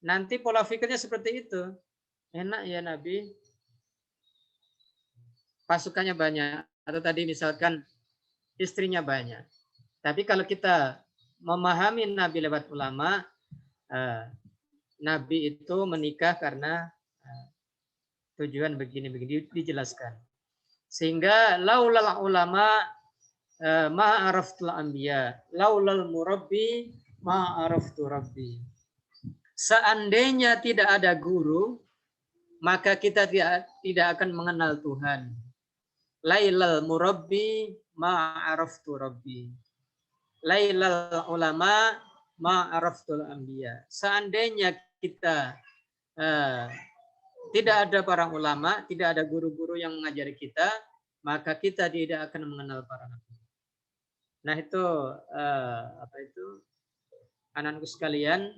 nanti pola pikirnya seperti itu. Enak ya Nabi, pasukannya banyak, atau tadi misalkan istrinya banyak. Tapi kalau kita memahami Nabi lewat ulama, Nabi itu menikah karena tujuan begini-begini dijelaskan. Sehingga laulal ulama ma'araftul anbiya, laulal murabbi ma'araftu rabbi. Seandainya tidak ada guru, maka kita tidak akan mengenal Tuhan. Lailal murabbi ma'araftu rabbi. Lailal ulama ma'araftul anbiya. Seandainya kita tidak ada para ulama, tidak ada guru-guru yang mengajari kita, maka kita tidak akan mengenal para nabi. Nah itu anak-anakku sekalian,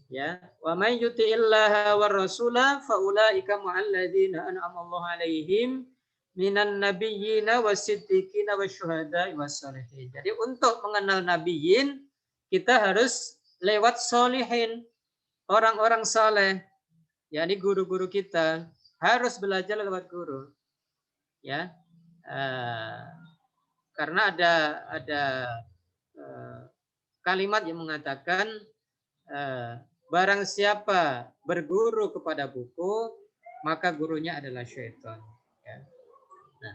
ya. Wa may yuti'illaha war rasula fa ulaika ma'al ladzina an'ama Allahu 'alaihim minan nabiyyina wasiddiqina wasyuhada'i wassalihin. Jadi untuk mengenal nabiyin kita harus lewat solihin, orang-orang saleh, yakni guru-guru kita, harus belajar lewat guru. Ya. Karena ada kalimat yang mengatakan barang siapa berguru kepada buku, maka gurunya adalah syaitan. Ya. Nah,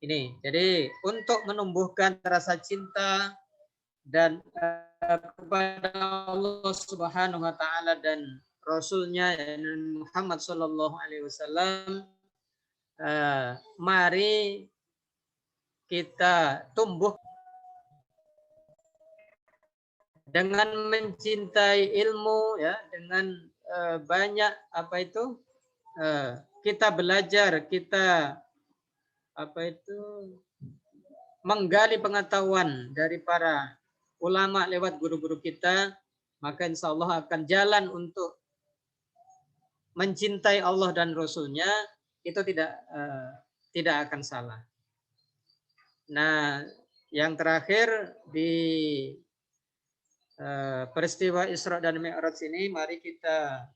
ini jadi untuk menumbuhkan rasa cinta dan kepada Allah Subhanahu wa taala dan Rasulnya Muhammad sallallahu alaihi wasallam, mari kita tumbuh dengan mencintai ilmu, ya, dengan banyak kita belajar, kita menggali pengetahuan dari para ulama lewat guru-guru kita, maka insya Allah akan jalan untuk mencintai Allah dan Rasulnya itu tidak akan salah. Nah, yang terakhir di peristiwa Isra dan Mi'raj ini, mari kita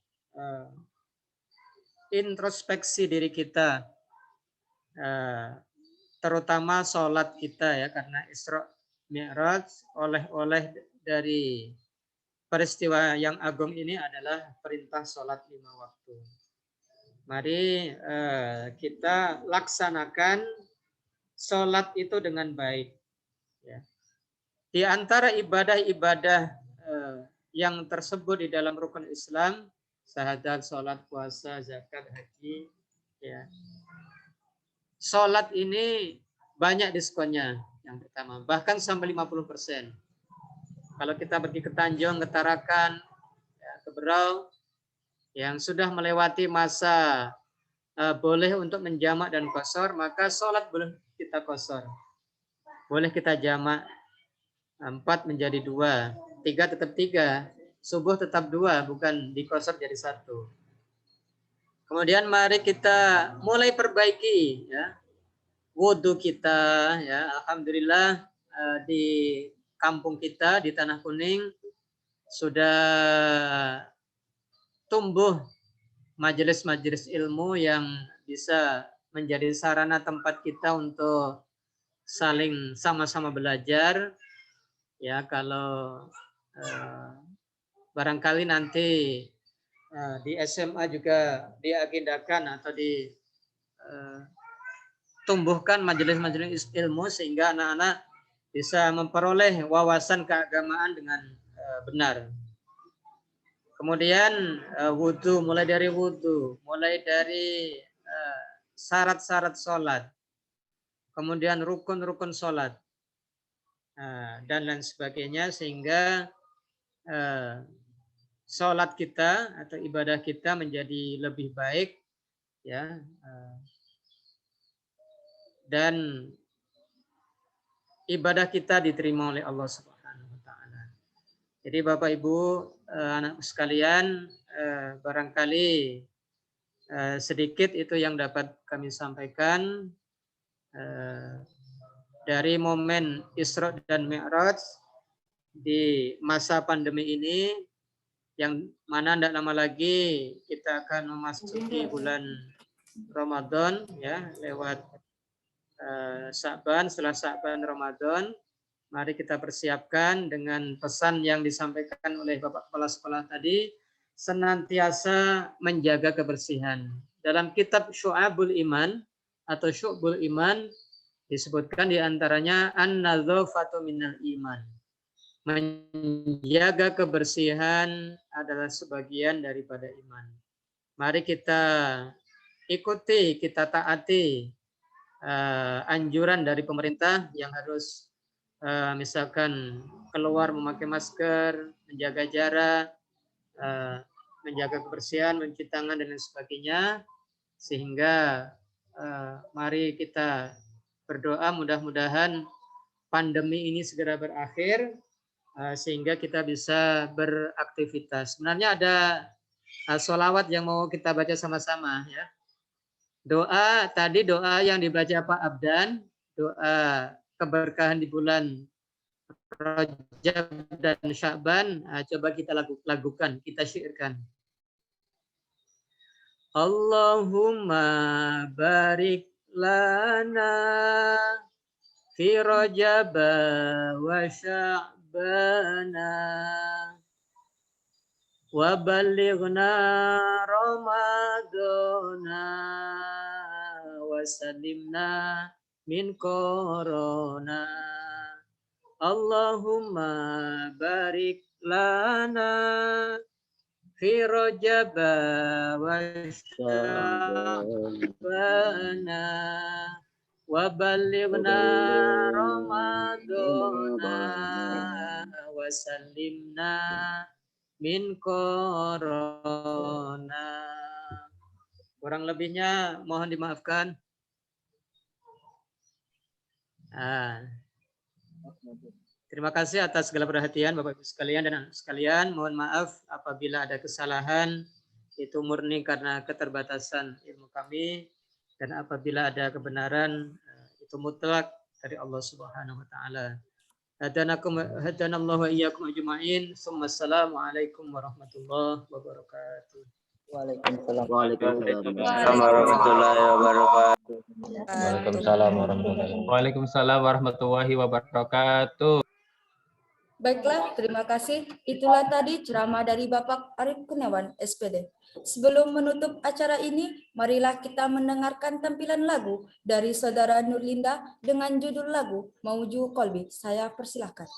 introspeksi diri kita, terutama sholat kita, ya, karena Isra Mi'raj oleh dari peristiwa yang agung ini adalah perintah sholat 5 waktu. Mari kita laksanakan sholat itu dengan baik. Ya. Di antara ibadah-ibadah yang tersebut di dalam rukun Islam, syahadat, sholat, puasa, zakat, haji, ya. Sholat ini banyak diskonnya. Yang pertama, bahkan sampai 50%. Kalau kita pergi ke Tanjung, ke Tarakan, ya, ke Berau, yang sudah melewati masa boleh untuk menjamak dan qashar, maka sholat boleh kita qashar. Boleh kita jamak 4 menjadi 2, 3 tetap 3, subuh tetap 2, bukan di qashar jadi 1. Kemudian mari kita mulai perbaiki, ya, wudhu kita, ya. Alhamdulillah di kampung kita di Tanah Kuning sudah tumbuh majelis-majelis ilmu yang bisa menjadi sarana tempat kita untuk saling sama-sama belajar. Ya, kalau barangkali nanti di SMA juga diagendakan atau ditumbuhkan majelis-majelis ilmu sehingga anak-anak bisa memperoleh wawasan keagamaan dengan benar. Kemudian wudhu, mulai dari wudhu, mulai dari syarat-syarat sholat, kemudian rukun-rukun sholat, dan lain sebagainya, sehingga sholat kita atau ibadah kita menjadi lebih baik, ya, dan ibadah kita diterima oleh Allah Subhanahu wa taala. Jadi Bapak Ibu, anak sekalian, barangkali sedikit itu yang dapat kami sampaikan dari momen Isra dan Mi'raj di masa pandemi ini, yang mana tidak lama lagi kita akan memasuki bulan Ramadan, ya, lewat Sya'ban. Setelah Sya'ban Ramadan, mari kita persiapkan dengan pesan yang disampaikan oleh Bapak Kepala Sekolah tadi, senantiasa menjaga kebersihan. Dalam kitab Syu'abul Iman atau Syu'bul Iman disebutkan diantaranya an-nadzafatu minal iman. Menjaga kebersihan adalah sebagian daripada iman. Mari kita ikuti, kita taati anjuran dari pemerintah yang harus misalkan keluar memakai masker, menjaga jarak, menjaga kebersihan, mencuci tangan dan lain sebagainya, sehingga mari kita berdoa mudah-mudahan pandemi ini segera berakhir sehingga kita bisa beraktivitas. Sebenarnya ada sholawat yang mau kita baca sama-sama, ya. Doa tadi doa yang dibaca Pak Abdan, doa keberkahan di bulan Rajab dan Sya'ban, coba kita lakukan, kita syairkan. Allahumma barik lana fi Rajab wa Sya'bana wa balighna Ramadana wa salimna min corona. Allahumma barik lana fi Rajab wa Sya'bana wa balighna Ramadana wa salimna min corona. Kurang lebihnya mohon dimaafkan. Terima kasih atas segala perhatian Bapak Ibu sekalian dan anak sekalian. Mohon maaf apabila ada kesalahan, itu murni karena keterbatasan ilmu kami, dan apabila ada kebenaran itu mutlak dari Allah Subhanahu wa taala. Hadanallahu wa iyyakum ajma'in. Assalamualaikum warahmatullahi wabarakatuh. Waalaikumsalam. warahmatullahi wabarakatuh. Waalaikumsalam warahmatullahi wabarakatuh. Baiklah, terima kasih. Itulah tadi ceramah dari Bapak Arif Kurniawan, SPD. Sebelum menutup acara ini, marilah kita mendengarkan tampilan lagu dari Saudara Nurlinda dengan judul lagu Mauju Kolbi. Saya persilahkan.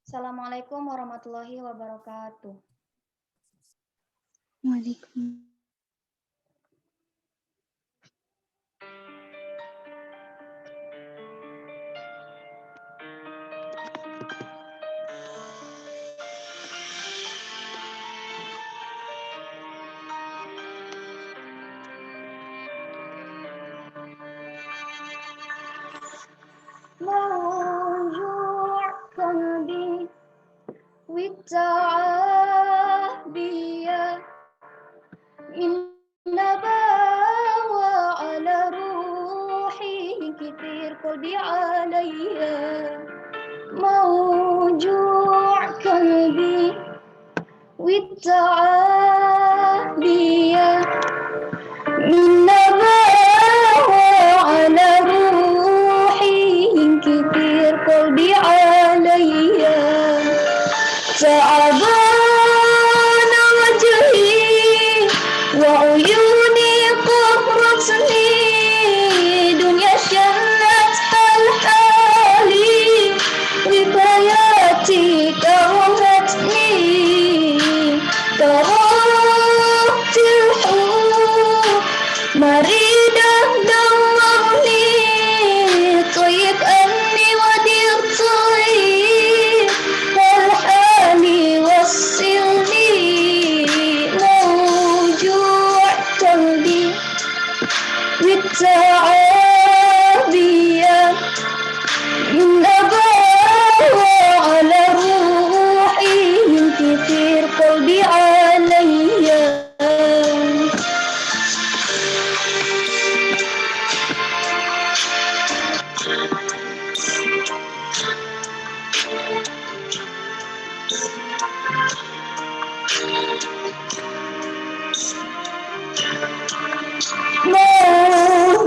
Assalamualaikum warahmatullahi wabarakatuh. Waalaikumsalam. موجوع قلبي والتعابية من نباوة على روحي كتير قلبي عليا موجوع قلبي والتعابية من نباوة على كتير قلبي عليا تعبان وجهي وعيوني قهرتني دنيا شلتها الحالي وبياتي كرهتني كرهت الحب مريدة دمرني طيب أني ودير طيب والحالي وصلني موجوع قلبي والتعابية من أباوة على روحي من كثير قلبي عليا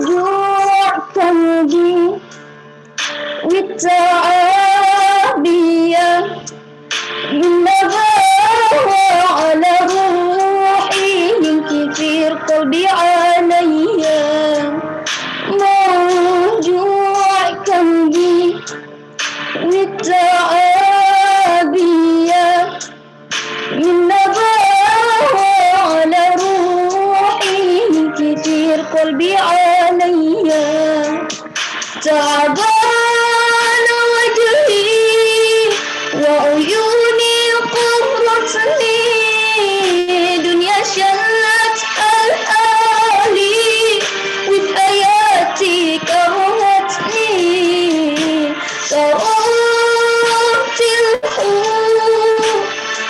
موجوع قلبي والتعابية من نباوة على روحي من كثير قلبي عليا موجوع قلبي والتعابية من نباوة على روحي من كثير قلبي عليا تعبان وجهي وعيوني قهرتني دنيا شلتها الحالي وبحياتي كرهتني كرهت الحب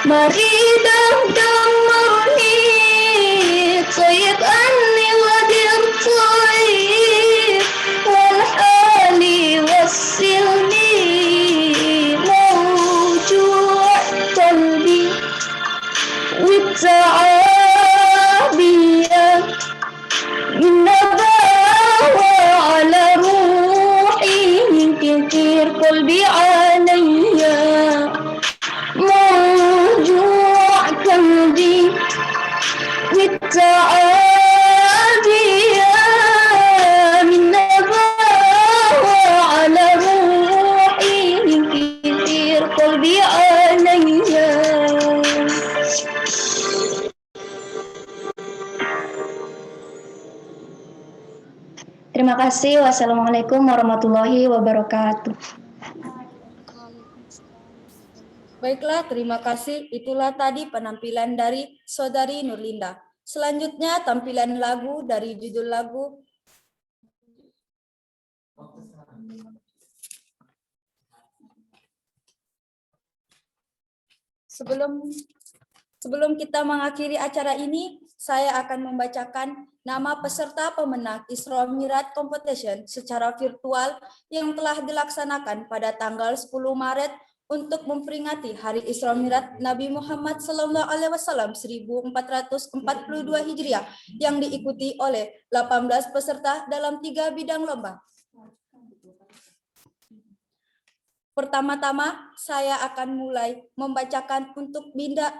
مريدة دمرني Terima kasih. Wassalamualaikum warahmatullahi wabarakatuh. Baiklah, terima kasih. Itulah tadi penampilan dari Saudari Nurlinda. Selanjutnya tampilan lagu dari judul lagu Sebelum kita mengakhiri acara ini, saya akan membacakan nama peserta pemenang Isra Mi'raj Competition secara virtual yang telah dilaksanakan pada tanggal 10 Maret untuk memperingati Hari Isra Mi'raj Nabi Muhammad SAW 1442 Hijriah yang diikuti oleh 18 peserta dalam 3 bidang lomba. Pertama-tama, saya akan mulai membacakan untuk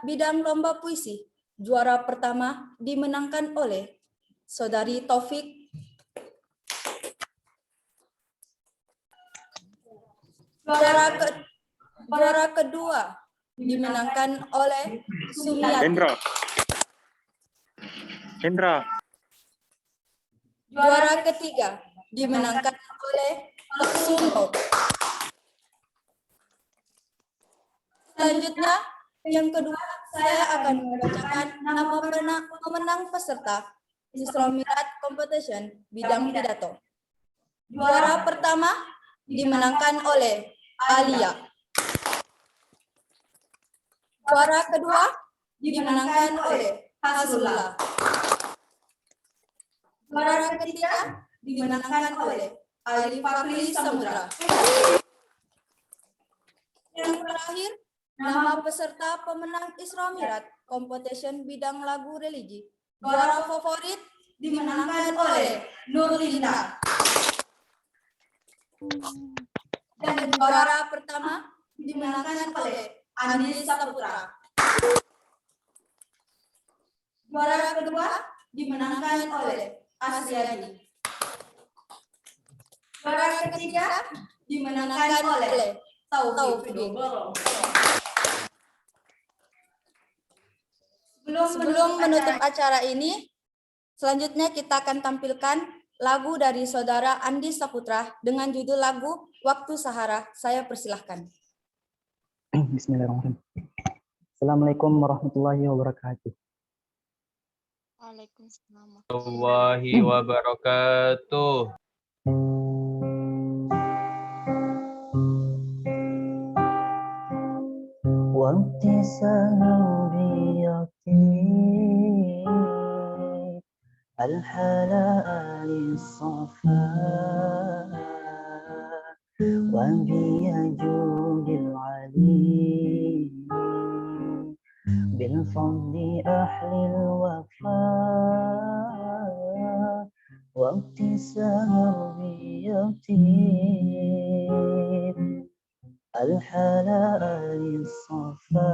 bidang lomba puisi. Juara pertama dimenangkan oleh Saudari Taufik. Juara kedua dimenangkan oleh Sumiati. Hendra. Juara ketiga dimenangkan oleh Sumo. Selanjutnya, yang kedua, saya akan membacakan nama pemenang peserta Isra Mi'raj Competition bidang pidato. Juara pertama dimenangkan oleh Alia. Juara kedua dimenangkan oleh Hasrullah. Juara ketiga dimenangkan oleh Ali Fakri Samudra. Yang terakhir, nama peserta pemenang Isra Mi'raj Competition bidang lagu religi. Juara favorit dimenangkan oleh Nurlinda. Dan juara pertama dimenangkan oleh Andi Saputra. Juara kedua dimenangkan oleh Asyadi. Juara ketiga dimenangkan oleh Taufik. Sebelum menutup acara ini, selanjutnya kita akan tampilkan lagu dari Saudara Andi Saputra dengan judul lagu Waktu Sahara. Saya persilahkan. Bismillahirrahmanirrahim. Assalamualaikum warahmatullahi wabarakatuh. Waalaikumsalam warahmatullahi wabarakatuh. وامتثال بيقين الحلال الصفاء وبيجود العليم بالفضل أهل الوفاء وامتثال بيقين الحلال الصفاء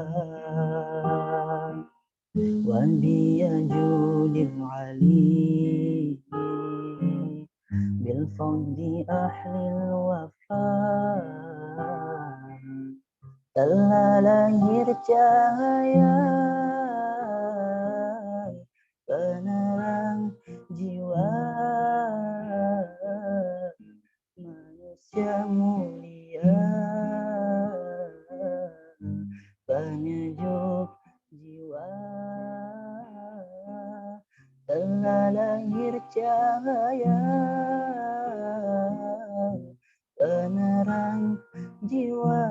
وبيجود العليم بالفضل أهل الوفاء telah lahir cahaya penerang jiwa manusia mulia penyejuk jiwa telah lahir cahaya penerang jiwa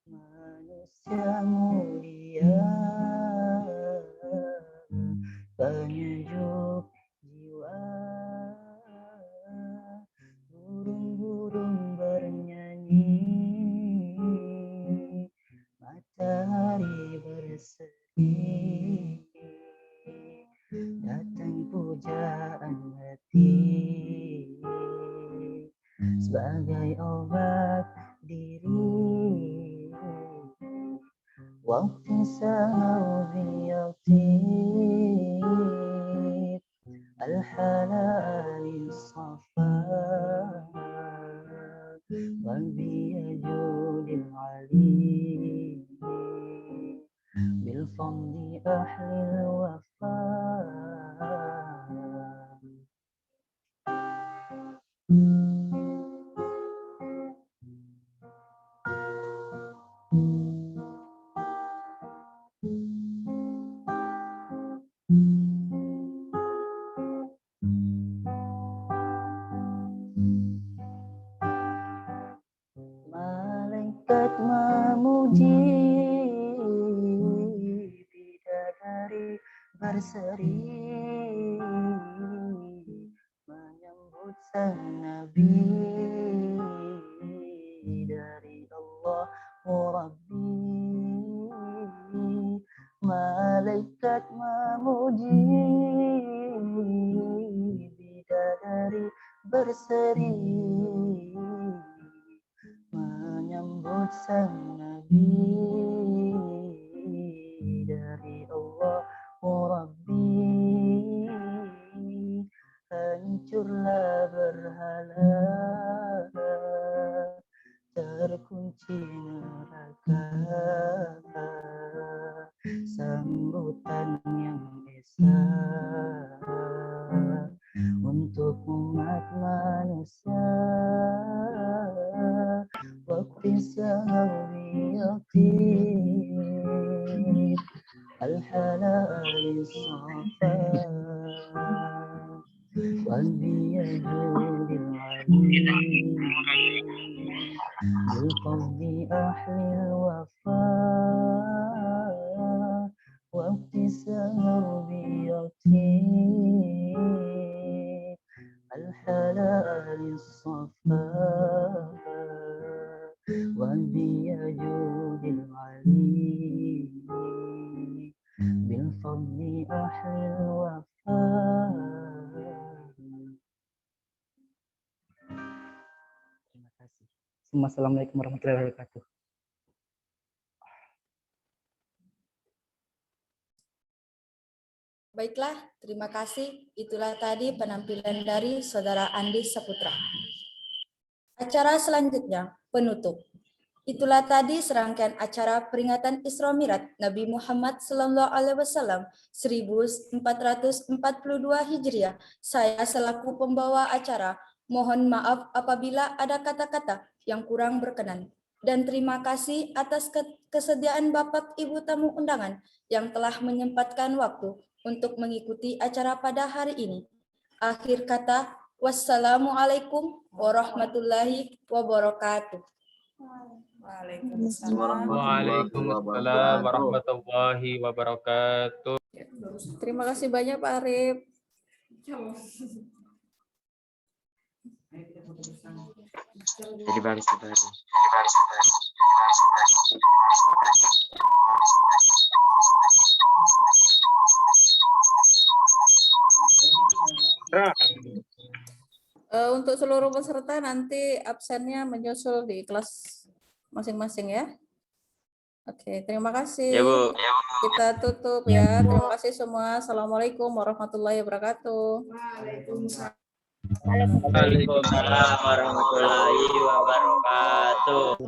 manusia mulia penyejuk jiwa burung-burung bernyanyi matahari berseri datang pujaan hati sebagai obat diri waktu sahwi al-halal safa wal biyajudil alim bil fadli ahli wafa Malaikat memuji bidadari berseri menyambut sang Nabi dari Allah Rabbi. Malaikat memuji bidadari berseri menyambut sang Nabi dari Allah Rabbi. Hancurlah berhala, terkunci neraka, sambutan yang esa untuk umat manusia. Waktu sehari yatim al-halal safa والبيجود العليم بالقبض أحلى الوفاء وابتسام ربيعتي الحلال الصفاء والبيجود العليم بالفضل أحلى الوفاء. Assalamualaikum warahmatullahi wabarakatuh. Baiklah, terima kasih. Itulah tadi penampilan dari Saudara Andi Saputra. Acara selanjutnya, penutup. Itulah tadi serangkaian acara peringatan Isra Mi'raj Nabi Muhammad SAW 1442 Hijriah. Saya selaku pembawa acara, mohon maaf apabila ada kata-kata yang kurang berkenan. Dan terima kasih atas kesediaan Bapak Ibu tamu undangan yang telah menyempatkan waktu untuk mengikuti acara pada hari ini. Akhir kata, wassalamualaikum warahmatullahi wabarakatuh. Waalaikumsalam warahmatullahi wabarakatuh. Terima kasih banyak Pak Arif. Jadi baris baru. Untuk seluruh peserta nanti absennya menyusul di kelas masing-masing ya. Oke, terima kasih. Ya, Bu. Kita tutup ya. Terima kasih semua. Assalamualaikum warahmatullahi wabarakatuh. Waalaikumsalam warahmatullahi wabarakatuh.